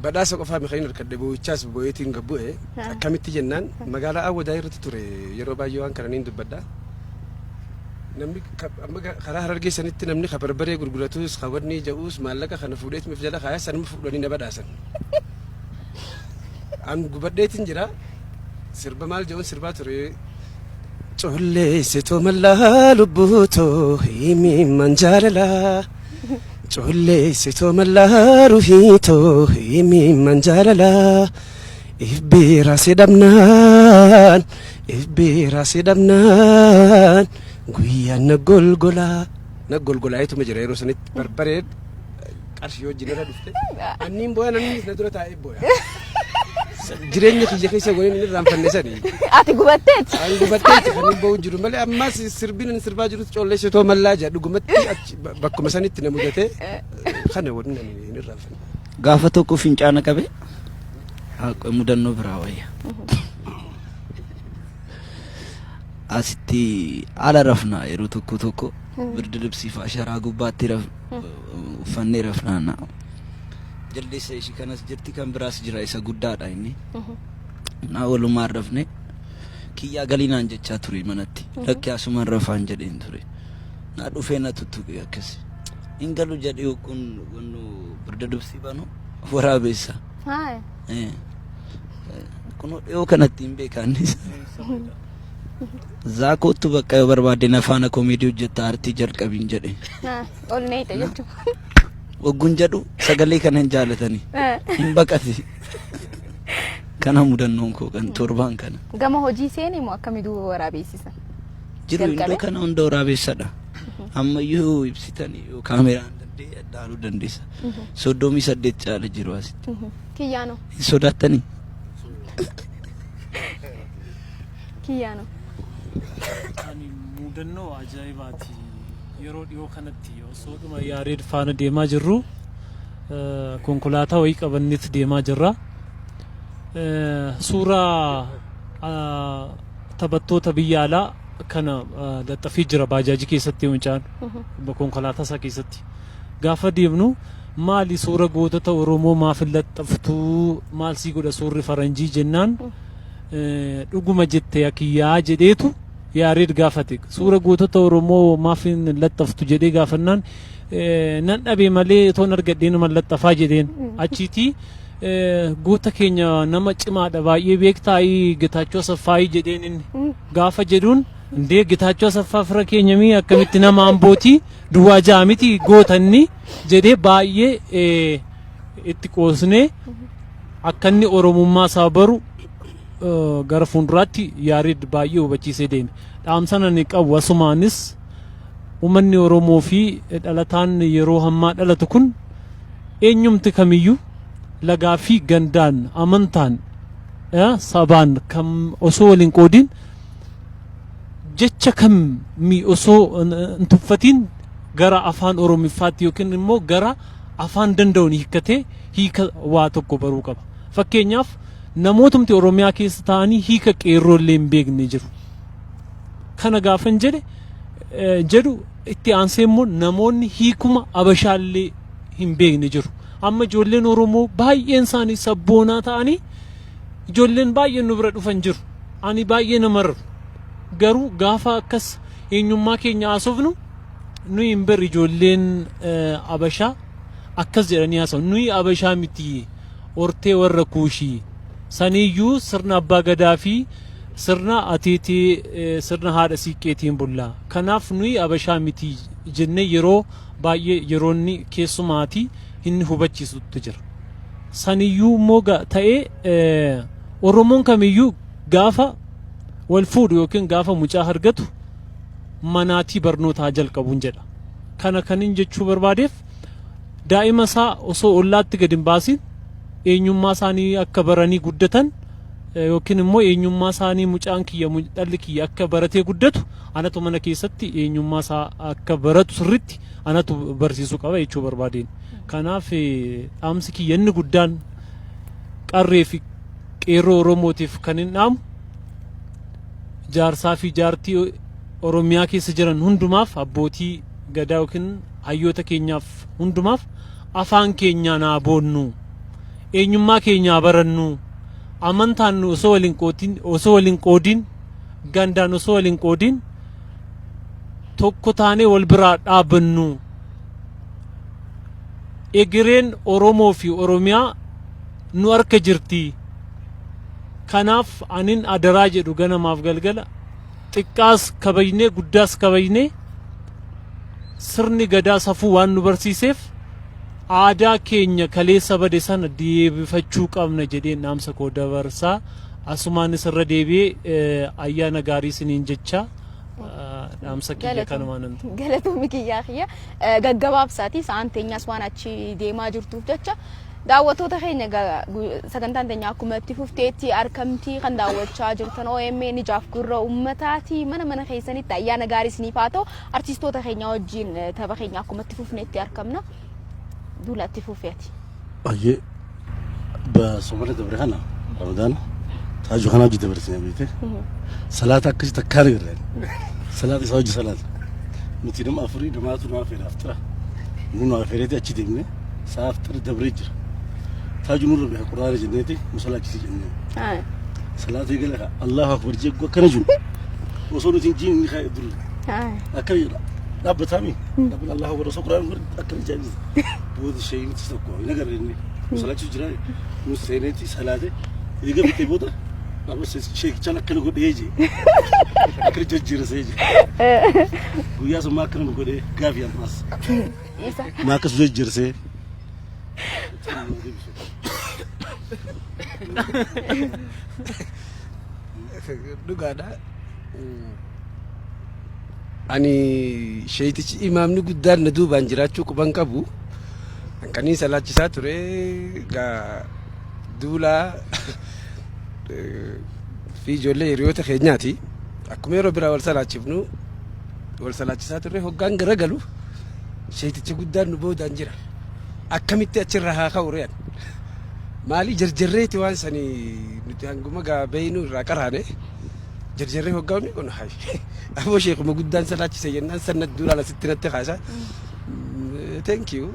badhaasa qofaa miqayin harkadhe boo'ichaas boo'eetiin gabbu'e akkamitti jennaan magaalaa Awwadaa irratti ture yeroo baay'ee waan kana niin dubbadha. Namni karaa Harargee sanitti namni barbaree gurguratus qabanni ja'us maallaqa kana fuudheetuuf jala kaayaa sanuma fuudhanii na badhaasan. An gubadheetiin jira sirba maal jedhuun sirbaa ture. Colleessitoo mallaa lubbuutoo himi manjaalala. Colleessitoo mallaa ruhiitoo himi manjaalala. Ibbiira sidhamnaan guyyaan na golgolaa ituma jira yeroo sanitti barbaree qarshii wajjin irra dhufte. Anniin boo'an anniis na dura taa'ee boo'a. Jireenya kiyya keessa waliin inni irraanfanne sanii. Ati gubatteeti. Ani gubatteeti kan hin ba'u jiru malee ammas sirbiin sirbaa jirutti colleessitoo mallaa jedha dhugumatti bakkuma sanitti na mudate kana waliin hin irraanfanne. Gaafa tokko fincaana qabe mudannoo biraa wayya. Asitti ala rafnaa yeroo tokko birdi libsiifaa sharaa gubbaatti uffannee rafnaa. Jaldeessa ishii kanas jirti kan biraas jira isa guddaadha inni. Naa walumaan rafne kiyyaa galinaan jechaa ture manatti. Lakkee asumaan rafaan jedheen ture. Naa dhufee na tuttuqe akkasi. Hin galu jedhee kun birda dubsii banu waraabessa. Kun dhiyoo kanatti hin beekanis. Zaakootu bakka yoo barbaade nafaana koomedii hojjeta aartii jalqabiin jedhe. Ol neeyita jechuudha. Waggun jedhu sagalee kana hin jaalatanii. Hin baqati. Kana mudannoon koo kan torbaan kana. Gama hojii seenii moo akkamitti waraabessisan? Jiru iddoo kana hunda waraabessadha. Ammayyuu ibsitanii yoo kaameraan danda'e dhaaluu dandeessa. 38 caala jiru asitti. Kiyyaanoo. Hin sodaattanii? Kiyyaanoo. Ani mudannoo ajaa'ibaati. Yeroo dhiyoo kanatti osoo dhuma Yaareed faana deemaa jirru konkolaataa wayii qabannetti deemaa jirra. Suuraa taphattoota biyya alaa kana laxxafii jira baajaajii keessatti mucaan konkolaataa isaa keessatti. Gaafa deemnu maali suura gootota Oromoo maaf laxxaftuu maal sii godha suurri faranjii jennaan dhuguma jettee akiyyaa jedheetu Yaareed gaafate suura gootota Oromoo maaf laxxaftu jedhee gaafannaan nan dhabe malee toon argadhee nama laxxafaa jedheen achiiti goota keenya nama cimaadha baay'ee beektaayii Getaachoo Asaffaa jedheen inni gaafa jedhuun ndee Getaachoo Asaffaa fira keenya mii akkamitti nama Ambootii duwwaa jaamiti gootanni jedhee baay'ee itti qoosnee akka inni Oromummaa isaa baru gara fuulduraatti Yaareed baay'ee hubachiisee deeme. Dhaamsana ni qabu asumaanis uummanni Oromoo fi dhalataan yeroo hammaa dhalatu kun eenyumti kamiyyuu lagaa fi gandaan amantaan sabaan kam osoo waliin qoodin jecha kamii osoo hin tuffatiin gara afaan Oromiffaatti yookiin immoo gara afaan danda'uun hiikkatee hiika waa tokko baruu qaba. Fakkeenyaaf namootumti Oromiyaa keessa ta'anii hiika qeerroollee hin beekne jiru. Kana gaafan jedhu itti aansee immoo namoonni hiikuma Abashaallee hin beekne jiru. Amma ijoolleen Oromoo baay'een isaanii sabboonaa ta'anii ijoolleen baay'een nu bira dhufan jiru. Ani baay'ee namarra garuu gaafa akkas eenyummaa keenya haasofnu nuyi hin barri ijoolleen Abashaa akkas jedhanii haasawu. Nuyi Abashaa miti hortee warra Kuushii. Saniyyuu sirna abbaa gadaa fi sirna atiitii sirna haadha siiqqeetiin bullaa. Kanaaf nuyi Abashaa miti jennee yeroo baay'ee yeroonni keessumaatii inni hubachiisutti jira. saniyyuu immoo ta'ee Oromoon kamiyyuu gaafa wal fuudhu yookiin gaafa mucaa argatu manaatii barnootaa jalqabuun jedha. Kana kanin jechuu barbaadeef daa'ima isaa osoo ollaatti gad hin baasin eenyummaa isaanii akka baranii guddatan yookiin immoo eenyummaa isaanii mucaan kiyya dhalli kiyya akka baratee guddatu anatu mana keessatti eenyummaa isaa akka baratu sirritti anatu barsiisuu qaba jechuu barbaadeen. Kanaaf dhaamsi kiyya inni guddaan qarree fi qeerroo Oromootiif kan hin dhaamu jaarsaa fi jaartii Oromiyaa keessa jiran hundumaaf abbootii gadaa yookiin hayyoota keenyaaf hundumaaf afaan keenya naa boonnu eenyummaa keenya barannu amantaan osoo waliin qoodin gandaan osoo waliin qoodin tokko taanee wal biraa dhaabannu egereen Oromoo fi Oromiyaa nu harka jirti. Kanaaf anin adaraa jedhu ganamaaf galgala xiqqaas kabajnee guddaas kabajnee sirni gadaa safuu waan nu barsiiseef aadaa keenya kaleessa bade sana deebifachuu qabna jedheen dhaamsa koo dabarsaa asumaan isirra deebi'ee ayyaana gaarii isiniin jecha dhaamsa kiyya kanumaan galatoomii kiyyaa kiyya gaggabaabsaati sa'aan teenyaas waan achi deemaa jirtuuf jecha daawwattoota keenya sagantaan teenya akkuma itti fufteetti arkamtii kan daawwachaa jirtan OMN ijaaf gurra uummataati mana keessanitti ayyaana gaarii isiniif haa ta'u artistoota keenya wajjin tapha keenya akkuma itti fufneetti argamna duula itti fufeeti. Ayyee basomara dabrehana Ramadan taaju kana hojii dabarsine beekte salaata akkasii takkaan irreen salaata isa hojii salaata nuti nama afurii namaatu nama feeraafta nu afeereeti achi deemne saaftar dabree jira. تاج نور به القرآن جنتي مصلى كسي جنة صلاة يقول الله أكبر جيك وكنجو وصلوا تنجين نخاء الدل أكل لا بتامي لا الله أكبر رسول القرآن أكل جاهز بود الشيء نتسوقه نقدر إني مصلى تجري مستنيتي صلاة يقول بتبوده بس شيء كان أكل قد يجي أكل جزيرة سيجي ويا سما أكل قد كافي الناس ما كسر جزيرة سي dhugaadha ani sheeytichi imaamni guddaan na duubaan jiraachuu quban qabu hanqanii salaachisaa ture gaa duulaa fi ijoollee hiriyoota keenyaati akkuma yeroo biraa wal salaachifnu wal salaachisaa ture hoggaan garagalu sheeytichi guddaan nu boodaan jira akkamitti achirra haa ka'u re'an maali jarjarreeti waan sani nuti hanguma gaa beeynu irraa qaraane jarjarree hoggaawni kun hay aboo sheekuma guddaan salaachise jennaan sanna duula lasitti natti kaasa thank you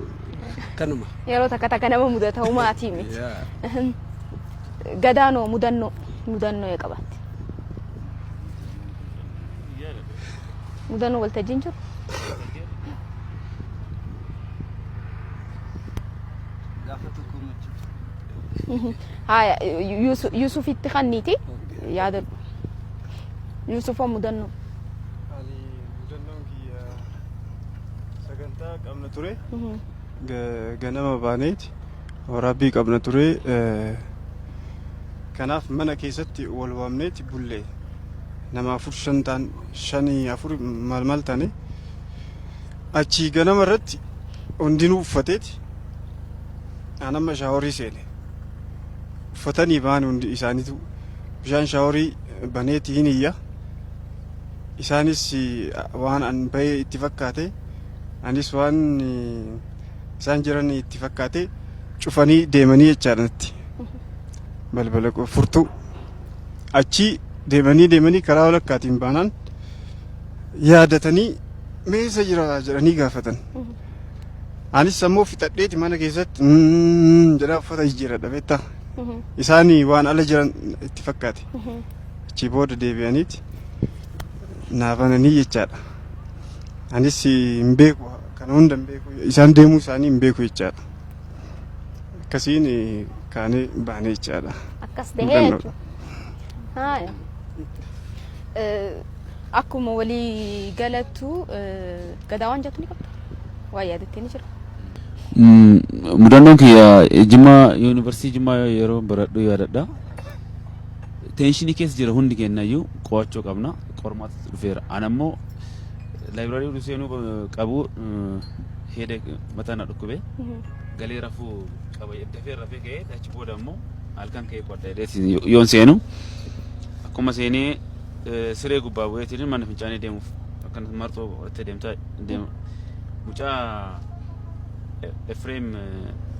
kanuma yeroo takka takka nama mudata humaatii miti gadaanoo mudannoo qabatte mudannoo waltajjiin jiru هاي يوسف التخنيتي يا دل يوسف مدنو علي مدنو كي سكنتا قبل توري غنما بانيت وربي قبل توري كناف منا كيستي والوامنيت بولي نما فرشنتان شني افور مالمالتاني اچي غنما رت وندينو فتيت انا ما شاوري سيلي فتني بانو إسانيتو بجان شاوري بنيتي هنية إسانيس وان أن بي اتفاقاتي أنيس وان إسان جراني اتفاقاتي شوفاني ديماني اتشارنتي بلبلكو فرطو أچي ديماني كراولك كاتين بانان يادتني ميسا جراني غافتن أنيس سمو في تقليتي مانا كيست جرا فتا يجيرا دبيتا إساني وان على جران اتفاقاتي تشيبود ديبيانيت نافانني يجار أنيسي مبيكو كانون دمبيكو إسان ديمو ساني مبيكو يجار كسيني كاني باني يجار أكس دهيت هاي أكو ولي قالتو قداوان جاتني قبل ويا دتني جرا mudannoon kiyya Jimmaa yuunivarsiitii Jimmaa yeroo baradhu yaadadha. Teenshinii keessa jira hundi kennayyuu qo'achuu qabna. Qormaata dhufeera. Ana immoo laayibraarii dhufeenuu qabu heede mataa na dhukkube. Galee rafuu qaba dafee rafee ka'ee achi booda immoo halkan ka'ee qodda jedhee yoon seenu akkuma seenee siree gubbaa bu'eetiin mana fincaanii deemuuf akkan marxoo itti deema. Mucaa Efreem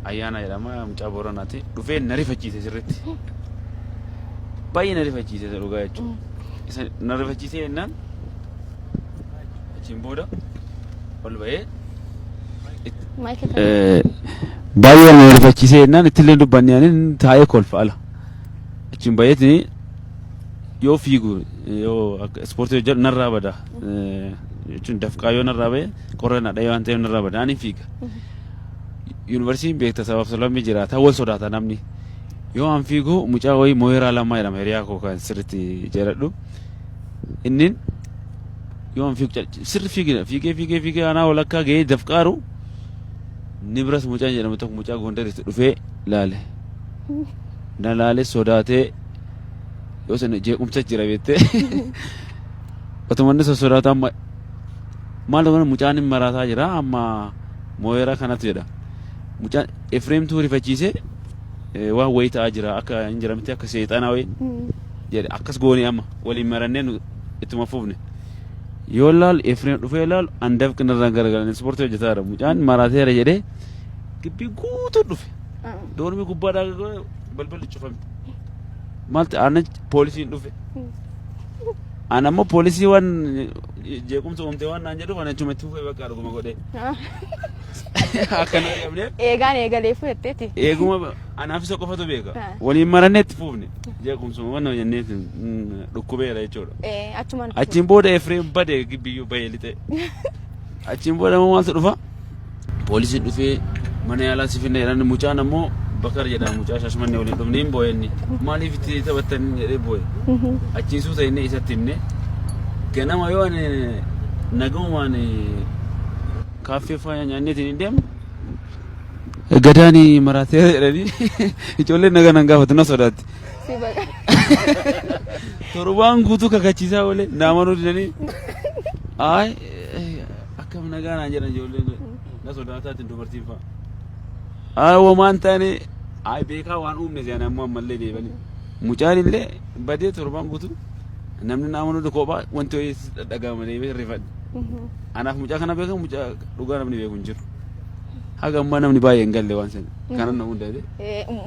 ayyaana jedhama mucaa Booranaati. Dhufee na rifachiise sirriitti. Baay'ee na rifachiise dhugaa jechuudha. Isa na rifachiisee jennaan achiin booda ol ba'ee baay'ee na rifachiisee jennaan ittillee dubbanni ani taa'ee kolfa ala. Achiin ba'eetiin yoo fiigu yoo ispoortii hojjetu narraa bada. Jechuun dafqaa yoo narraa ba'e qorra na dhayee waan ta'eef narraa bada ani fiiga. Yuunivarsiitiin beekta sabaaf sablammi jiraata wal sodaata namni. Yoo an fiigu mucaa wayii mooyeraa lamaa jedhama hiriyaa koo kan sirriitti jedhadhu. Inni yoo an fiigu sirri fiigee anaa walakkaa gahee dafqaaru ni biras mucaan jedhamu tokko mucaa Gondaritti dhufee laale. Na laale sodaatee yoo sana jeequmsa jira beektee. Otomanni sosodaata amma maal tokko mucaan hin maraataa jira amma mooyeraa kanatti jedha. Mucaan Efreemtuu rifachiisee waan wayii ta'aa jira akka hin jiramti akka seexanaa wayii jedhe akkas goonee amma waliin marannee ittuma fufne. Yoo laal Efreem dhufee laal andaf qinarraan garagalan ispoortii hojjetaa jira mucaan maraateera jedhee gibbii guutuu dhufe. Doormi gubbaadhaa balballi cufame. Maal ta'e aannan poolisiin dhufe. Ana ammoo poolisii waan jeequmsa uumtee waan naan jedhu waan achuma itti fufee bakka arguma godhee. Akkana qabnee. Eegaan eegalee fudhatteeti. Eeguma anaaf isa qofatu beeka. Waliin marannee itti fufne. Jeequmsuma waan jennee dhukkubeera jechuudha. Achumaan. Achiin booda Efreem badee gibbiyyuu bahee lixee. Achiin booda immoo maaltu dhufa? Poolisiin dhufee mana yaalaa si finna jedhan mucaan ammoo Bakar jedhama mucaa Shaashmannee waliin dhufnee hin boo'enni. Maaliif itti taphattan jedhee boo'e. Achiin suuta inni isatti himne. Ganama yoo ani nagamumaan kaaffee faaya nyaanneetiin hin deemne. Gadaanii maraatee jedhanii ijoolleen nagaa nan gaafatu na sodaatti. Torbaan guutuu kakachiisaa oolee naamanuu didanii. Akkam nagaa naan jedhan ijoolleen na sodaataatiin dubartiin fa'a. Waan taane beekaa waan uumne ziyaan ammoo ammallee deebanii. Mucaan illee badee torbaan guutuu namni naamanuu kophaa wanti wayii dhagahamanii rifadhe. Anaaf mucaa kana beekamu mucaa dhugaa namni beeku hin jiru. Haga ammaa namni baay'ee hin galle waan sana. Kanan na hundaa'e.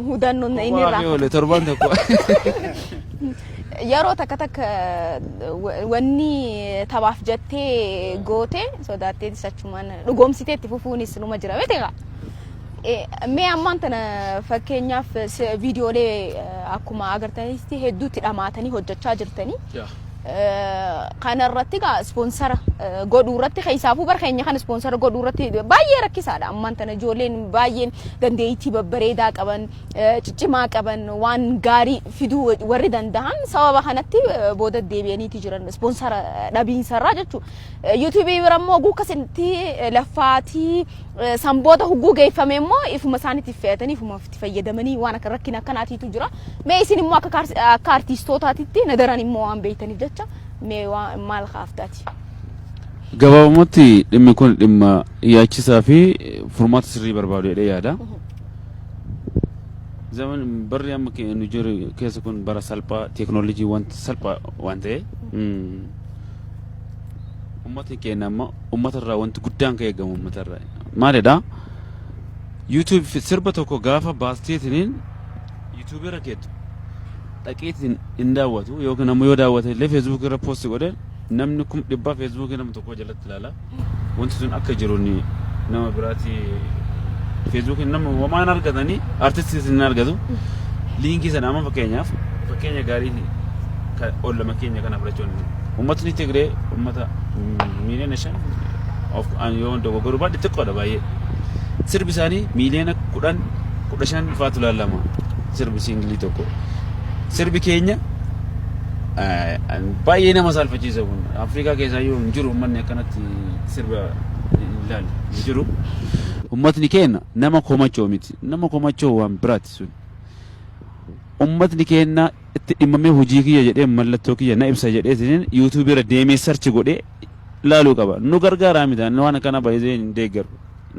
Hudannoon na inni irraa. Waafi torbaan tokko. Yeroo takka wanni taphaaf jettee goote sodaattee achumaan dhugoomsitee itti fufuunis numa jira beekaa. Mee ammaan tana fakkeenyaaf viidiyoolee akkuma agartanitti hedduutti dhamaatanii hojjechaa jirtanii. Kanarratti gaa ispoonsara godhuu irratti keessaafuu bara keenya kan ispoonsara godhuu irratti baay'ee rakkisaadha. Ammaan tana ijoolleen baay'een dandeettii babbareedaa qaban, ciccimaa qaban, waan gaarii fiduu warri danda'an sababa kanatti booda deebi'aniiti jiran ispoonsara dhabiinsarraa jechuudha. Yuutuubii bira immoo oguu akkasitti laffaatii sanboota hugguu geeffame immoo ifuma isaaniitti fe'atanii ifuma itti fayyadamanii waan akka rakkina akkanaatiitu jira. Mee isin immoo akka artiistootaatitti nadaran immoo waan beeytaniif jecha mee maal kaaftaati? Gabaabumatti dhimmi kun dhimma yaachisaa fi furmaata sirrii barbaadu jedhee yaada. Zaman barri amma nu jiru keessa kun bara salphaa teeknooloojii wanta salphaa waan ta'e ummata keenya amma uummatarraa wanti guddaan ka eegamu uummatarraa maalidha? YouTube sirba tokko gaafa baasteetiniin YouTube irra keetu dhaqeetiin hin daawwatu yookiin ammoo yoo daawwate illee Facebook irra post godhe namni kun dhibbaa Facebook nama tokko jalatti ilaala. Wanti sun akka jiruun nama biraati Facebook nama waan argatanii artistis hin argatu. Liinkii sana amma fakkeenya gaarii ollama keenya kana fudhachuun uummatni Tigree uummata miiliyoona 5 yoo dogoggoruu baadhi xiqqoodha baay'ee. Sirbi isaanii miiliyoona 15 faatu ilaalama sirbi singilii tokko. Sirbi keenya baay'ee nama saalfachiisa kun Afrikaa keessaa yoo hin jiru uummanni akkanatti sirba ilaalu hin jiru. ummatni keenya nama komachoo miti nama komachoo waan biraati sun ummatni keenya itti dhimmamee hojii kiyya jedhee mallattoo kiyya na ibsa jedhee YouTube irra deemee search godhee laaluu qaba nu gargaaraa miti waan kana baay'ee hin deeggaru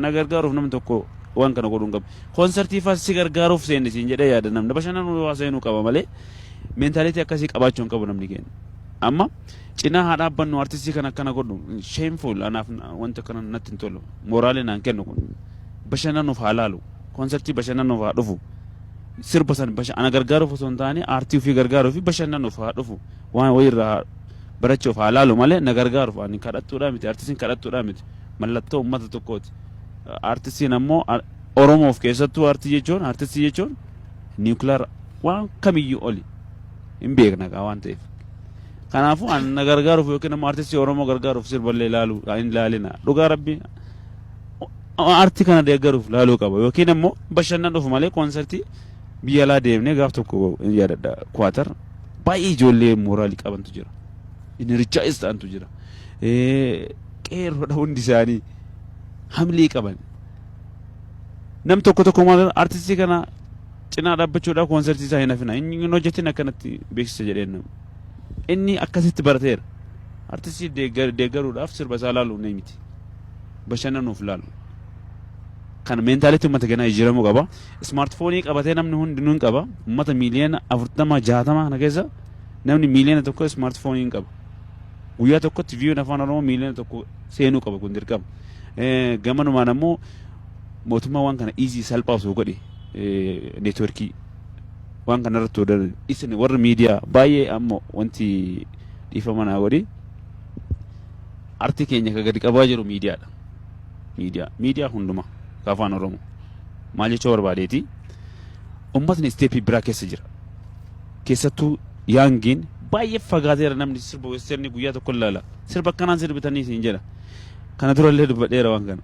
na gargaaruuf namni tokko waan kana godhuun qaba konsertii fas si gargaaruuf seenisiin jedhee yaada namni bashannanuu waa seenuu qaba malee mentalitii akkasii qabaachuu hin qabu namni keenya amma cinaa haa dhaabbannu artistii kana akkana godhu shameful anaaf wanta kana natti hin tolu mooraalee naan kennu kun bashannanuuf haa laalu konsertii bashannanuuf haa dhufu sirba san ana gargaaruuf osoo hin taane aartii ofii gargaaruuf bashannanuuf haa dhufu waan wayirraa barachuuf haa laalu malee na gargaaruuf ani kadhattuudha miti artistiin kadhattuudha miti mallattoo ummata tokkooti artistiin ammoo oromoof keessattuu artistii jechuun niwukilaar waan kamiyyuu oli hin beekna kaa waan ta'eef kanaafuu an na gargaaruuf yookiin ammoo artistii oromoo gargaaruuf sirballee laalu hin laalina dhugaa rabbi aartii kana deeggaruuf laaluu qaba yookiin ammoo bashannanuuf malee konsertii biyya alaa deemnee gaaf tokko yaadadha kwaatar baay'ee ijoollee mooraalii qabantu jira inni richaa'is ta'antu jira qeerroodha hundi isaanii hamlii qaban nam tokko maal artistii kana cinaa dhaabbachuudhaaf konsertii isaa hin hafina inni hojjetin akkanatti beeksisa jedheen nama inni akkasitti barateera artistii deeggaruudhaaf sirba isaa laalu ne miti bashannanuuf laalu kana mentalitii ummata ganaa jijjiiramuu qaba smartphone qabatee namni hundinuu hin qaba ummata miiliyoona 40 60 kana keessa namni miiliyoona tokko smartphone qaba guyyaa tokkotti viiyuun afaan oromoo miiliyoona tokko seenuu qaba kun dirqama gamanumaan ammoo mootummaa waan kana easy salphaa osoo godhe neetworkii waan kana irratti odan isin warra miidiyaa baay'ee ammoo wanti dhiifama naa godhi artii keenya ka gadi qabaa jiru miidiyaadha miidiyaa hundumaa afaan oromoo maal jechuu barbaadeeti ummatni isteepii biraa keessa jira keessattuu yaangiin baay'ee fagaateera namni sirba westerni guyyaa tokko laala sirba akkanaan sirbitanii siin jedha kana durallee dubbadheera waan kana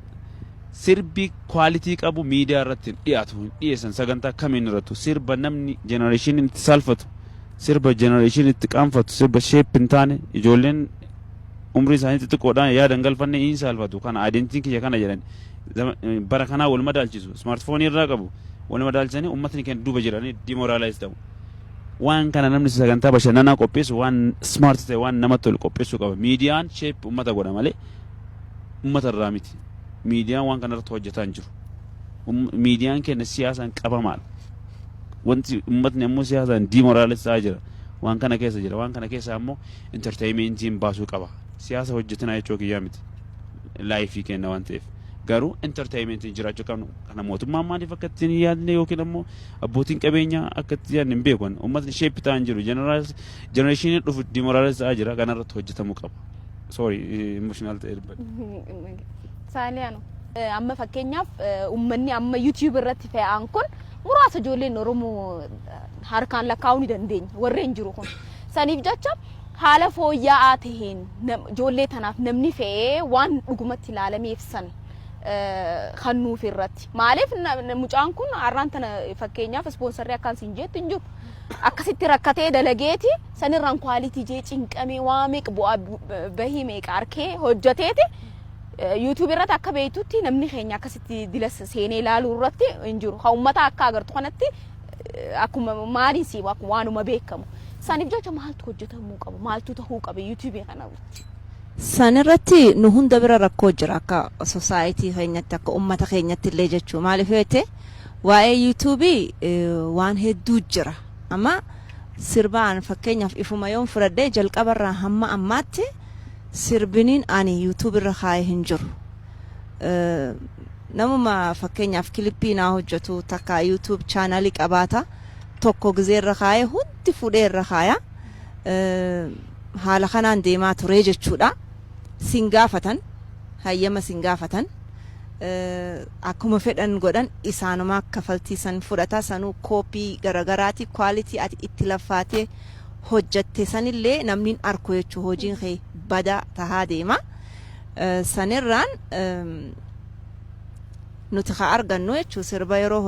sirbi kwaalitii qabu miidiyaa irratti dhiyaatu dhiyeessan sagantaa kamiin irrattu sirba namni jenereeshinii itti saalfatu sirba jenereeshinii itti qaanfatu sirba sheep hin taane ijoolleen umrii isaanii xixiqqoodhaan yaadan galfanne hin saalfatu kana adeemtiin kiyya kana jedhan bara kanaa wal madaalchisu smartphone irraa qabu wal madaalchisanii ummatni keenya duuba jiranii demoralize ta'u waan kana namni sagantaa bashannanaa qopheessu waan smart ta'e waan namatti tolu qopheessuu qaba miidiyaan sheep ummata godha malee ummata irraa miti miidiyaan waan kana irratti hojjetaa hin jiru miidiyaan keenya siyaasaan qabamaadha wanti ummatni ammoo siyaasaan demoralize ta'aa jira waan kana keessa jira waan kana keessa ammoo entertainmentiin baasuu qaba siyaasa hojjetinaa jechuu kiyyaa miti laayifii kenna waan ta'eef garuu entertainmentiin jiraachuu qabnu kana mootummaan maaliif akka ittiin yaadne yookiin ammoo abbootiin qabeenyaa akka ittiin yaadne hin beekon ummatni sheep ta'an jiru jenereeshinii dhufu demoralize ta'aa jira kana irratti hojjetamuu qaba sorry emotional ta'e dubbadhe Saliya no amma fakkeenyaaf ummanni amma YouTube irratti fe'an kun muraasa ijoolleen Oromoo harkaan lakkaa'uu ni dandeenya warreen jiru kun saniif jecha haala fooyya'aa ta'een ijoollee tanaaf namni fe'ee waan dhugumatti ilaalameef san kan nuuf irratti maaliif mucaan kun har'aan tana fakkeenyaaf ispoonsarrii akkaan siin jettu hin jiru akkasitti rakkatee dalageeti sanirraan kwaalitii jee cinqamee waa meeqa bu'aa bahii meeqa arkee hojjeteeti YouTube irratti akka beektutti namni keenya akkasitti dilas seenee ilaaluu irratti hin jiru haa ummata akka agartu kanatti akkuma maaliin si waanuma beekamu saniif jecha maaltu hojjetamuu qaba maaltu ta'uu qaba YouTube kana sanirratti nu hunda bira rakkoo jira akka society keenyatti akka ummata keenyatti illee jechuu maaliif jettee waa'ee YouTube waan hedduu jira amma sirbaan fakkeenyaaf ifuma yoon fudhadhee jalqabarraa hamma ammaatti sirbiniin ani YouTube irra kaa'ee hin jiru namuma fakkeenyaaf kilippii naa hojjetu takka YouTube channel qabaata tokko gizee irra kaa'ee hundi fudhee irra kaaya haala kanaan deemaa ture jechuudha singaafatan hayyama singaafatan akkuma fedhan godhan isaanuma kafaltiisan fudhata sanuu koopii garagaraati quality ati itti laffaatee hojjette sanillee namni arku jechuu hojiin kee bada tahaa deema sanirraan nuti ka argannu jechuu sirba yeroo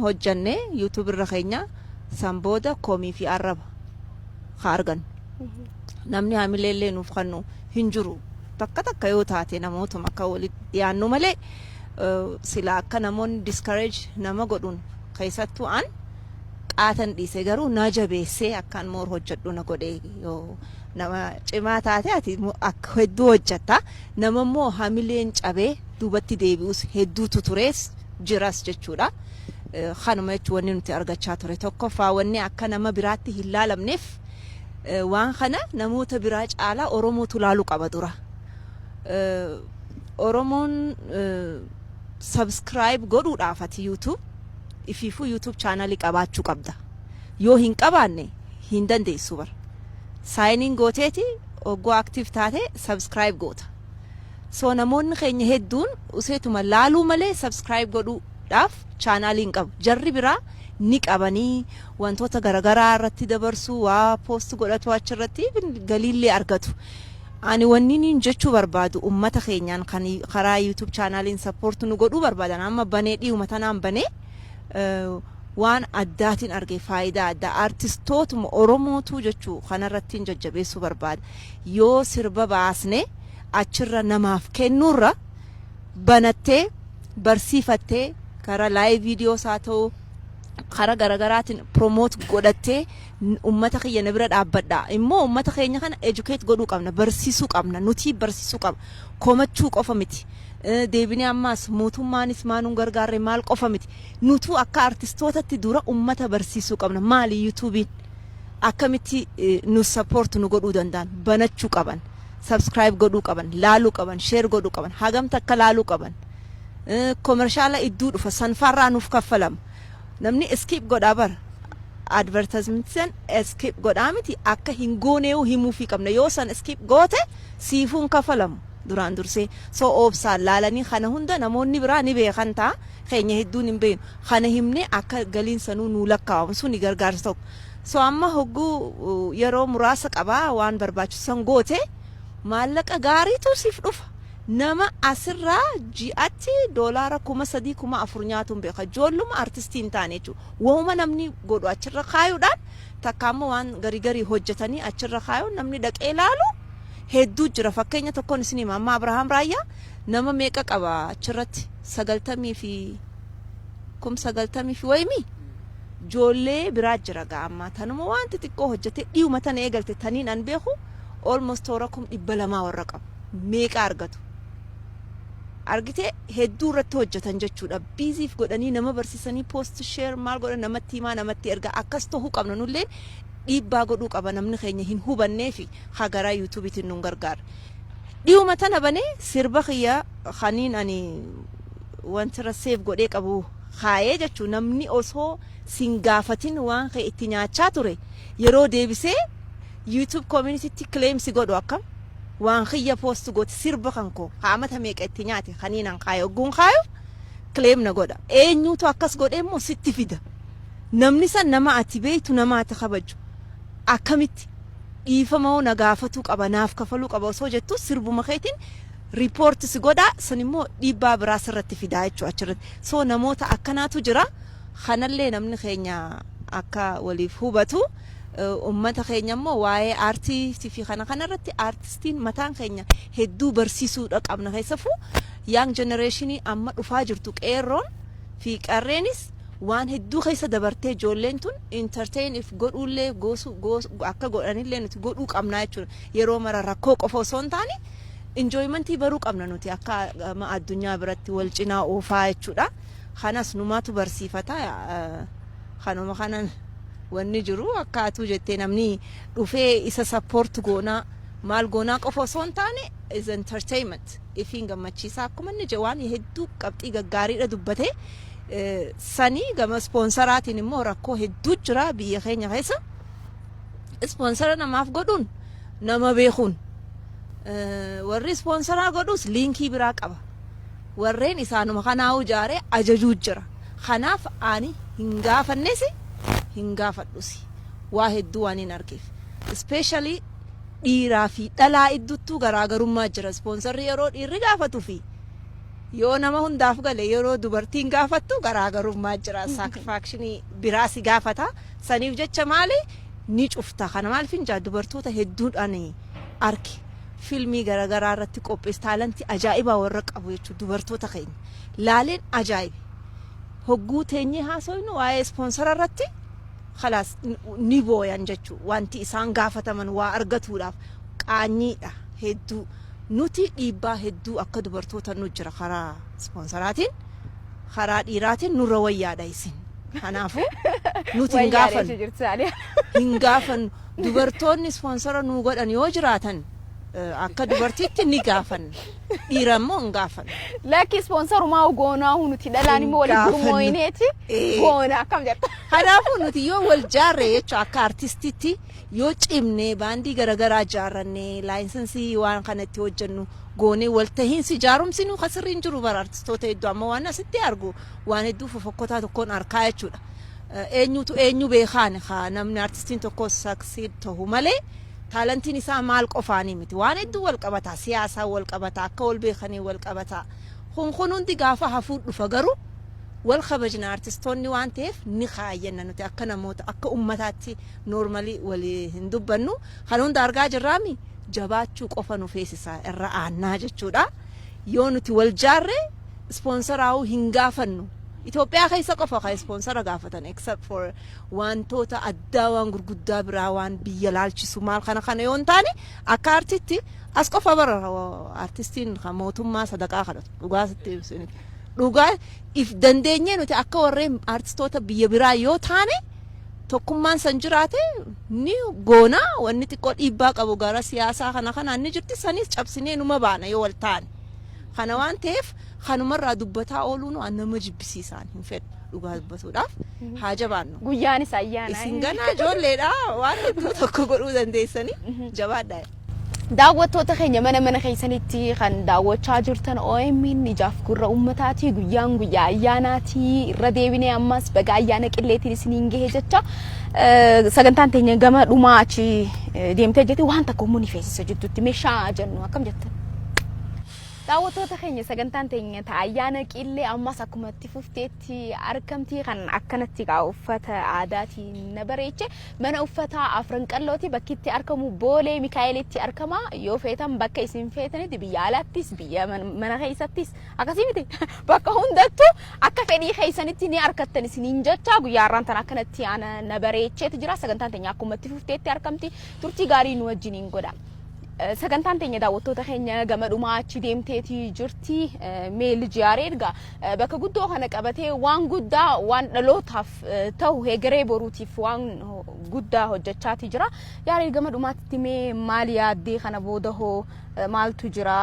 hojjanne YouTube irra keenya san booda koomii fi arraba ka argannu namni hamileellee nuuf kannu hin jiru takka yoo taate namootuma akka walitti dhiyaannu malee sila akka namoonni discourage nama godhuun keessattuu an qaatan dhiise garuu na jabeessee akkaan moor hojjedhu na godhee yoo nama cimaa taate ati akka hedduu hojjetta nama immoo hamileen cabee duubatti deebi'us hedduutu turees jiras jechuudha. Kanuma jechuun wanni nuti argachaa ture tokkoffaa wanni akka nama biraatti hin laalamneef waan kana namoota biraa caalaa Oromootu laaluu qaba dura. Oromoon subscribe godhuudhaaf ati YouTube ifiifuu YouTube channel qabaachuu qabda. Yoo hin qabaanne hin dandeessu bara. Signing gooteeti oggoo active taate subscribe goota. So namoonni keenya hedduun useetuma laaluu malee subscribe godhuudhaaf channeliin qabu. Jarri biraa ni qabanii wantoota garagaraa irratti dabarsu waa post godhatu achirratti galiillee argatu. Ani wanni niin jechuu barbaadu ummata keenyaan kan karaa YouTube channeliin support nu godhuu barbaadan amma banee dhi'uma tanaan banee waan addaatiin argee faayidaa addaa artistootuma Oromootu jechuu kanarratti jajjabeessuu barbaada. Yoo sirba baasne achirra namaaf kennuurra banattee barsiifattee karaa live videos haa ta'u karaa garagaraatiin promote godhattee ummata keenya bira dhaabbadha. Immoo ummata keenya kana educate godhuu qabna, barsiisuu qabna, nuti barsiisuu qabna. Komachuu qofa miti. Deebinee ammaas mootummaanis maanuun gargaarre maal qofa miti. Nutu akka artistootatti dura ummata barsiisuu qabna. Maali YouTubein akkamitti nu support nu godhuu danda'an banachuu qaban, subscribe godhuu qaban, laaluu qaban, share godhuu qaban, hagamta akka laaluu qaban. Commercial idduu dhufa sanfarraa nuuf kaffalama. Namni skip godhaa bara advertisement sen skip godhaa miti akka hin gooneewu himuu fi qabna yoo san skip goote siifuun kaffalamu duraan dursee so obsaan laalanii kana hunda namoonni biraa ni beekan ta'a keenya hedduun hin beeknu kana himne akka galiin sanuu nuu lakkaawamu sun ni gargaarsa tokko so amma hogguu yeroo muraasa qabaa waan barbaachisan goote maallaqa gaariitu siif dhufa. Nama asirraa ji'atti $3,000 $4,000 nyaatuun beeka joolluma artistii hin taane jechuudha. Waanuma namni godhu achirra kaayuudhaan takka ammoo waan garii hojjetanii achirra kaayuun namni dhaqee ilaalu hedduu jira. Fakkeenya tokkoon isin hima amma Abrahaam Raayyaa nama meeqa qaba achirratti 90 fi 90 fi wayimi joollee biraa jira gaamma tanuma waan xixiqqoo hojjete dhi'uma tana eegalte taniin an beeku almost $200,000 warra qabu meeqa argatu. Argite hedduu irratti hojjetan jechuudha. Biisiif godhanii nama barsiisanii post share maal godhan namatti himaa namatti erga akkas ta'uu qabna nullee dhiibbaa godhuu qaba namni keenya hin hubannee fi hagaraa YouTube'itiin nu gargaara. Dhi'uma tana banee sirba kiyya khaniin ani wantira save godhee qabu haayee jechuudha. Namni osoo sin gaafatin waan kee itti nyaachaa ture yeroo deebisee YouTube community claims godhu akkam waan khiyya post gooti sirba kanko haamata meeqa itti nyaate khaniinan kaayo gun kaayo claim na godha eenyutu akkas godhe immoo sitti fida namni san nama ati beeytu nama ati kabaju akkamitti dhiifama na gaafatu qaba naaf kafaluu qaba osoo jettu sirbuma keetiin report si godha san immoo dhiibbaa biraa sirratti fidaa jechuudha achirratti so namoota akkanaatu jira kanallee namni keenya akka waliif hubatu ummata keenya immoo waa'ee aartii fi kana irratti aartistiin mataan keenya hedduu barsiisuudha qabna keessafuu young generation amma dhufaa jirtu qeerroon fi qarreenis waan hedduu keessa dabartee ijoolleen tun entertain if godhuullee goosu akka godhanillee nuti godhuu qabna jechuudha yeroo mara rakkoo qofa osoo hin taane enjoymentii baruu qabna nuti akka addunyaa biratti wal cinaa oofaa jechuudha kanas numaatu barsiifata kanuma kanan wanni jiru akkaatu jettee namni dhufee isa support goonaa maal goonaa qofa osoo hin taane is entertainment ifiin gammachiisaa akkuma inni jawaan hedduu qabxii gaggaariidha dubbate sanii gama sponsoraatiin immoo rakkoo hedduu jira biyya keenya keessa sponsora namaaf godhuun nama beekuun warri sponsoraa godhus liinkii biraa qaba warreen isaanuma kanaa'u jaaree ajajuu jira kanaaf ani hin gaafannesi hin gaafadhusi waa hedduu waan hin argeef especially dhiiraa fi dhalaa idduttuu garaagarummaa jira sponsorri yeroo dhiirri gaafatu fi yoo nama hundaaf gale yeroo dubartiin gaafattu garaagarummaa jira sacrifice biraasi gaafata saniif jecha maali ni cufta kana maal finjaa dubartoota hedduudhaan arki filmii garaagaraa irratti qophees taalantii ajaa'ibaa warra qabu jechuudha dubartoota keenya laaleen ajaa'ibe hogguu teenyee haasoynu waa'ee ispoonsara irratti khalaas ni booyan jechuudha wanti isaan gaafataman waa argatuudhaaf qaanyiidha hedduu nuti dhiibbaa hedduu akka dubartoota nu jira karaa ispoonsaraatiin karaa dhiiraatiin nurra wayyaadha isin kanaafu nuti hin gaafan dubartoonni ispoonsara nu godhan yoo jiraatan akka dubartiitti ni gaafan dhiirammoo hin gaafan lakki ispoonsarumaa goonaa nuti dhalaan immoo waliin gurmooyineeti goona akkam jetta kanaafu nuti yoo wal jaarre jechuudha akka artistitti yoo cimnee baandii garaagaraa jaarrannee laayinsensii waan kanatti hojjennu goonee waltahiinsi jaarumsi nu kasirriin jiru bara artistoota hedduu amma waan asitti argu waan hedduu fofokkotaa tokkoon arkaa jechuudha eenyutu eenyu beekaan namni artistiin tokko saksiid ta'u malee taalantiin isaa maal qofaanii miti waan hedduu wal qabataa siyaasaa wal qabataa akka wal beekanii wal qabataa kun hundi gaafa hafuun dhufa garuu wal kabajna artistoonni waan ta'eef ni kaayyanna nuti akka namoota akka ummataatti noormalii walii hin dubbannu kan hunda argaa jirraami jabaachuu qofa nu feesisaa irra aannaa jechuudha yoo nuti wal jaarre ispoonsaraa'uu hin gaafannu Itoophiyaa keessa qofa ka ispoonsara gaafatan except for wantoota addaa waan gurguddaa biraa waan biyya laalchisu maal kana yoon taane akka artisti as qofa bara artistiin kan mootummaa sadaqaa kadhatu dhugaa if dandeenyee nuti akka warreen artistoota biyya biraa yoo taane tokkummaan san jiraate ni goona wanni xiqqoo dhiibbaa qabu gara siyaasaa kanaan ni jirti sanis cabsinee numa baana yoo wal taane kana waan ta'eef kanumarraa dubbataa ooluun waan nama jibbisiisaan hin fedhu dhugaa dubbatuudhaaf haa jabaannu guyyaanis ayyaana isin ganaa ijoolleedha waan hedduu tokko godhuu dandeessanii jabaadha daawwattoota keenya mana keessanitti kan daawwachaa jirtan OMN ijaaf gurra ummataati guyyaan guyyaa ayyaanaati irra deebinee ammas baga ayyaana qilleetiin isiniin gahe jecha sagantaan teenya gama dhumaa achi deemtee jetti waan takko muni feesisa jettutti meeshaa jennu akkam jettan daawwattoota keenya sagantaan teenya ayyaana qillee ammas akkuma itti fufteetti argamti kan akkanatti uffata aadaatiin na bareeche mana uffata afran qallooti bakkitti argamu boolee Mikaa'elitti argama yoo feetan bakka isin feetanitti biyya alaattis biyya mana keessattis akkasii miti bakka hundattuu akka fedhii keessanitti ni argattan isiniin jecha guyyaa irraan tan akkanatti na bareecheeti jira sagantaan teenya akkuma itti fufteetti argamti turtii gaarii nu wajjiniin godha sagantaan teenya daawwattoota keenya gama dhumaa achi deemteeti jirti meel jaareedga bakka guddoo kana qabatee waan guddaa waan dhalootaaf ta'u hegeree boruutiif waan guddaa hojjechaati jira yaareed gama dhumaatti mee maal yaaddee kana booda hoo maaltu jira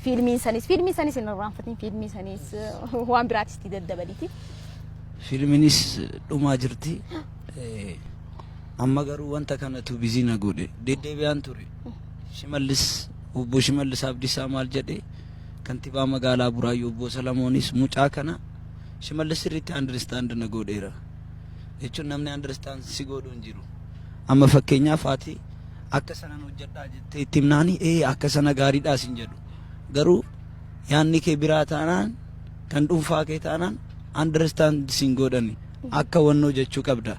fiilmiin sanis hin irraanfatin fiilmii sanis waan biraatis daddabaliiti fiilmiinis dhumaa jirti amma garuu wanta kanatu bizina godhe deddeebi'aan ture shimallis obbo Shimallis Abdiisaa maal jedhe kantiibaa magaalaa Buraayyuu obbo Salamoonis mucaa kana Shimallis irratti understand na godheera jechuun namni understand si godhu hin jiru amma fakkeenyaaf ati akka sanan hojjedhaa jettee itti himnaani akka sana gaariidhaas hin jedhu garuu yaanni kee biraa taanaan kan dhuunfaa kee taanaan understand sin godhani akka wannoo jechuu qabda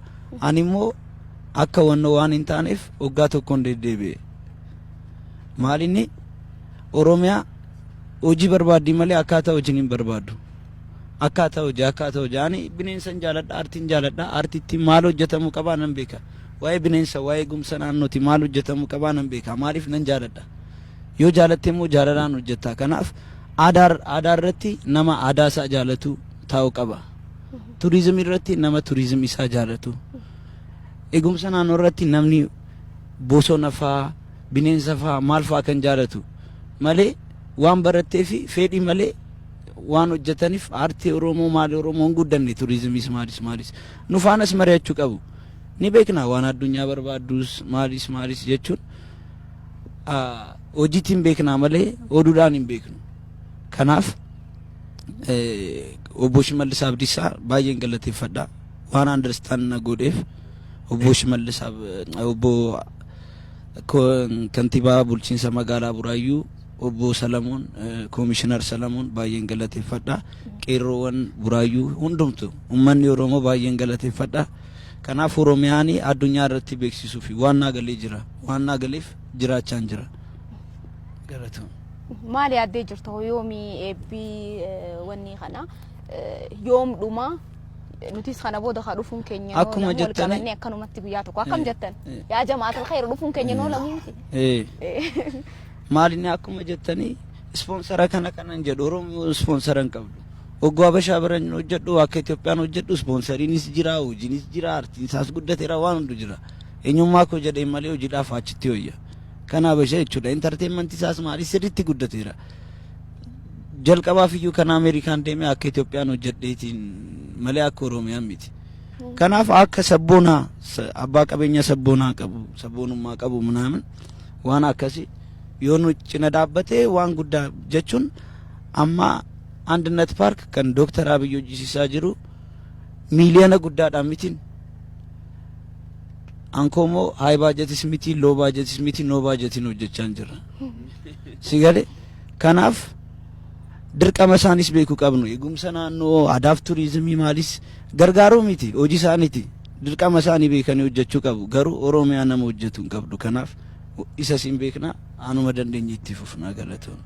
ani immoo akka wannoo waan hin taaneef waggaa tokkoon deddeebi'e maalinni Oromiyaa hojii barbaaddi malee akkaataa hojiin hin barbaadu akkaataa hojii ani bineensan jaaladha artiin jaaladha artiitti maal hojjetamuu qabaa nan beeka waa'ee bineensa waa'ee gumsa naannooti maal hojjetamuu qabaa nan beeka maaliif nan jaaladha yoo jaalatte immoo jaalalaan hojjetta kanaaf aadaa irratti nama aadaa isaa jaalatu taa'u qaba turizimii irratti nama turizimii isaa jaalatu eegumsa naannoo irratti namni bosona faa bineensa faa maal faa kan jaalatu malee waan barattee fi fedhii malee waan hojjetaniif aartii Oromoo maal Oromoon guddanne turizimiis maalis nu faanas mari'achuu qabu ni beekna waan addunyaa barbaadus maalis jechuun hojiitiin beekna malee oduudhaan hin beeknu kanaaf obbo Shimallis Abdiisaa baay'een galateeffadha waan understand na godheef obbo Shimallis obbo kantiibaa bulchiinsa magaalaa Buraayyuu obbo Salamoon Commissioner Salamoon baay'een galateeffadha qeerroowwan Buraayyuu hundumtu ummanni Oromoo baay'een galateeffadha kanaaf Oromiyaanii addunyaa irratti beeksisuu fi waan naagalee jira waan naagaleef jiraachaan jira galatu maali addee jirtu yoomii eebbii wanni kana yoom dhuma nutis kana booda ka dhufuun keenya noo akkuma jettanii akkanumatti guyyaa tokko akkam jettan yaa jamaatul khayr dhufuun keenya noo lamuuti maali ni akkuma jettanii sponsora kanan jedhu Oromoo sponsoran qabdu oggo abasha baran hojjedhu akka Itoophiyaan hojjedhu sponsoriinis jira hojiinis jira artiisaas guddateera waan hundu jira eenyummaa koo jedhee malee hojiidhaaf achitti hoyya kana abasha jechuudha entertainment isaas maali sirriitti guddateera jalqabaaf iyyuu kana Ameerikaan deemee akka Itoophiyaan hojjedheetiin malee akka Oromiyaan miti kanaaf akka sabboonaa abbaa qabeenya sabboonaa qabu sabboonummaa qabu ምናምን waan akkasii yoo nu cina dhaabbatee waan guddaa jechuun amma አንድነት ፓርክ kan ዶክተር አብይ hojjisiisaa jiru ሚሊዮና guddaadhaan mitiin አንኮሞ ሃይ ባጀትስ ሚቲ ሎ ባጀትስ ሚቲ ኖ ባጀትን hojjechaan jira sigale kanaaf dirqama isaanis beeku qabnu eegumsa naannoo aadaaf turizimii maalis gargaaruu miti hojii isaaniiti dirqama isaanii beekanii hojjechuu qabu garuu Oromiyaa nama hojjetu hin qabdu kanaaf isa siin beekna anuma dandeenye itti fufnaa galatoon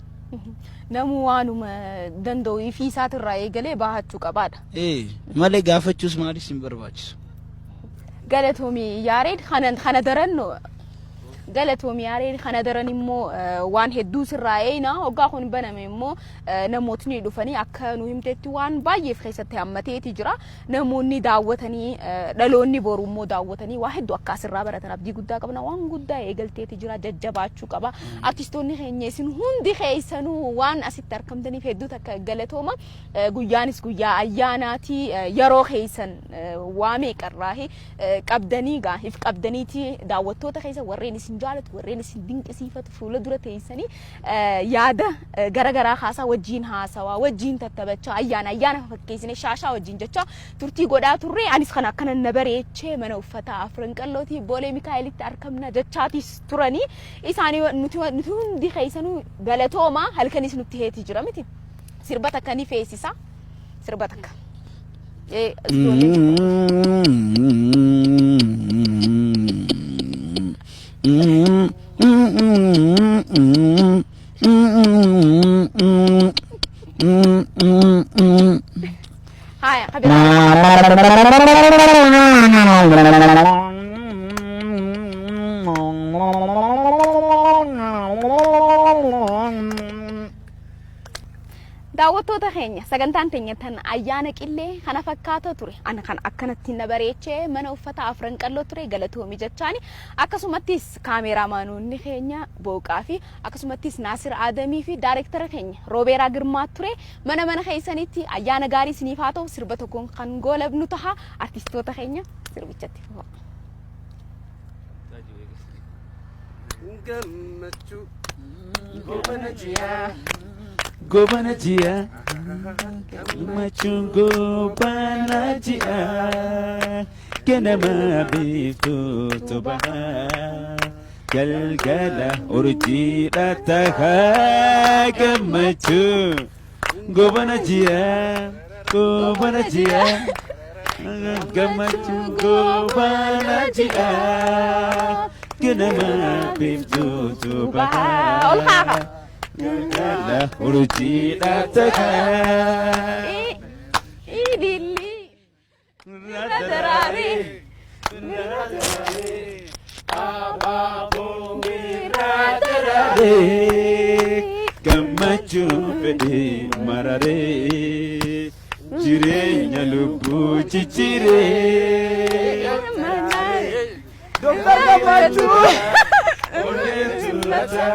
namu waanuma dandoo fi isaatirraa eegalee baahachuu qabaadha malee gaafachuus maalis hin barbaachisu galatoomii yaareed kana daranno galatoomii yaareed kana daran immoo waan hedduu sirraa eeyna hoggaa kun baname immoo namootni dhufanii akka nu himteetti waan baay'eef keessatti hammateeti jira namoonni daawwatanii dhaloonni boru immoo daawwatanii waa hedduu akka sirraa baratan abdii guddaa qabna waan guddaa eegalteeti jira jajjabaachuu qaba artistoonni keenya isin hundi keessanuu waan asitti argamtaniif hedduu takka galatooma guyyaanis guyyaa ayyaanaati yeroo keessan waa meeqarraahi qabdanii gaaf qabdaniiti daawwattoota keessa warreen isin jaalatu warreen isin dinqisiifatu fuula dura teessanii yaada garagaraa haasaa wajjiin haasawaa wajjiin tattabachaa ayyaana fakkeessine shaashaa wajjiin jecha turtii godhaa turre anis kana akkana na bareechee mana uffataa afran qallooti boolee Mikaa'elitti argamna jechaatis turanii isaanii nuti hundi keessanuu galatooma halkanis nutti heeti jira miti sirba takka ni feesisa sirba takka هاي daawwattoota keenya sagantaan teenya tan ayyaana qillee kana fakkaata ture ana kan akkanatti na bareechee mana uffata afran qalloo ture galatoomi jechaani akkasumattis kaameraamaanonni keenya booqaa fi akkasumattis Naasir Adamii fi daayirektara keenya Roobeeraa Girmaa ture mana keessanitti ayyaana gaarii isiniif haa ta'u sirba tokkoon kan goolabnu taha artistoota keenya sirbichatti fufa Gobanatia, machungo banatia, kenama bitu tobaha, galgala urji rataha, gamachu, gobanatia, gamachu gobanatia, kenama bitu tobaha. La urji dataka idilli radarari ababo radarari gammachu fedi marare jireenya lubbu chichire doktor gammachu ole tulata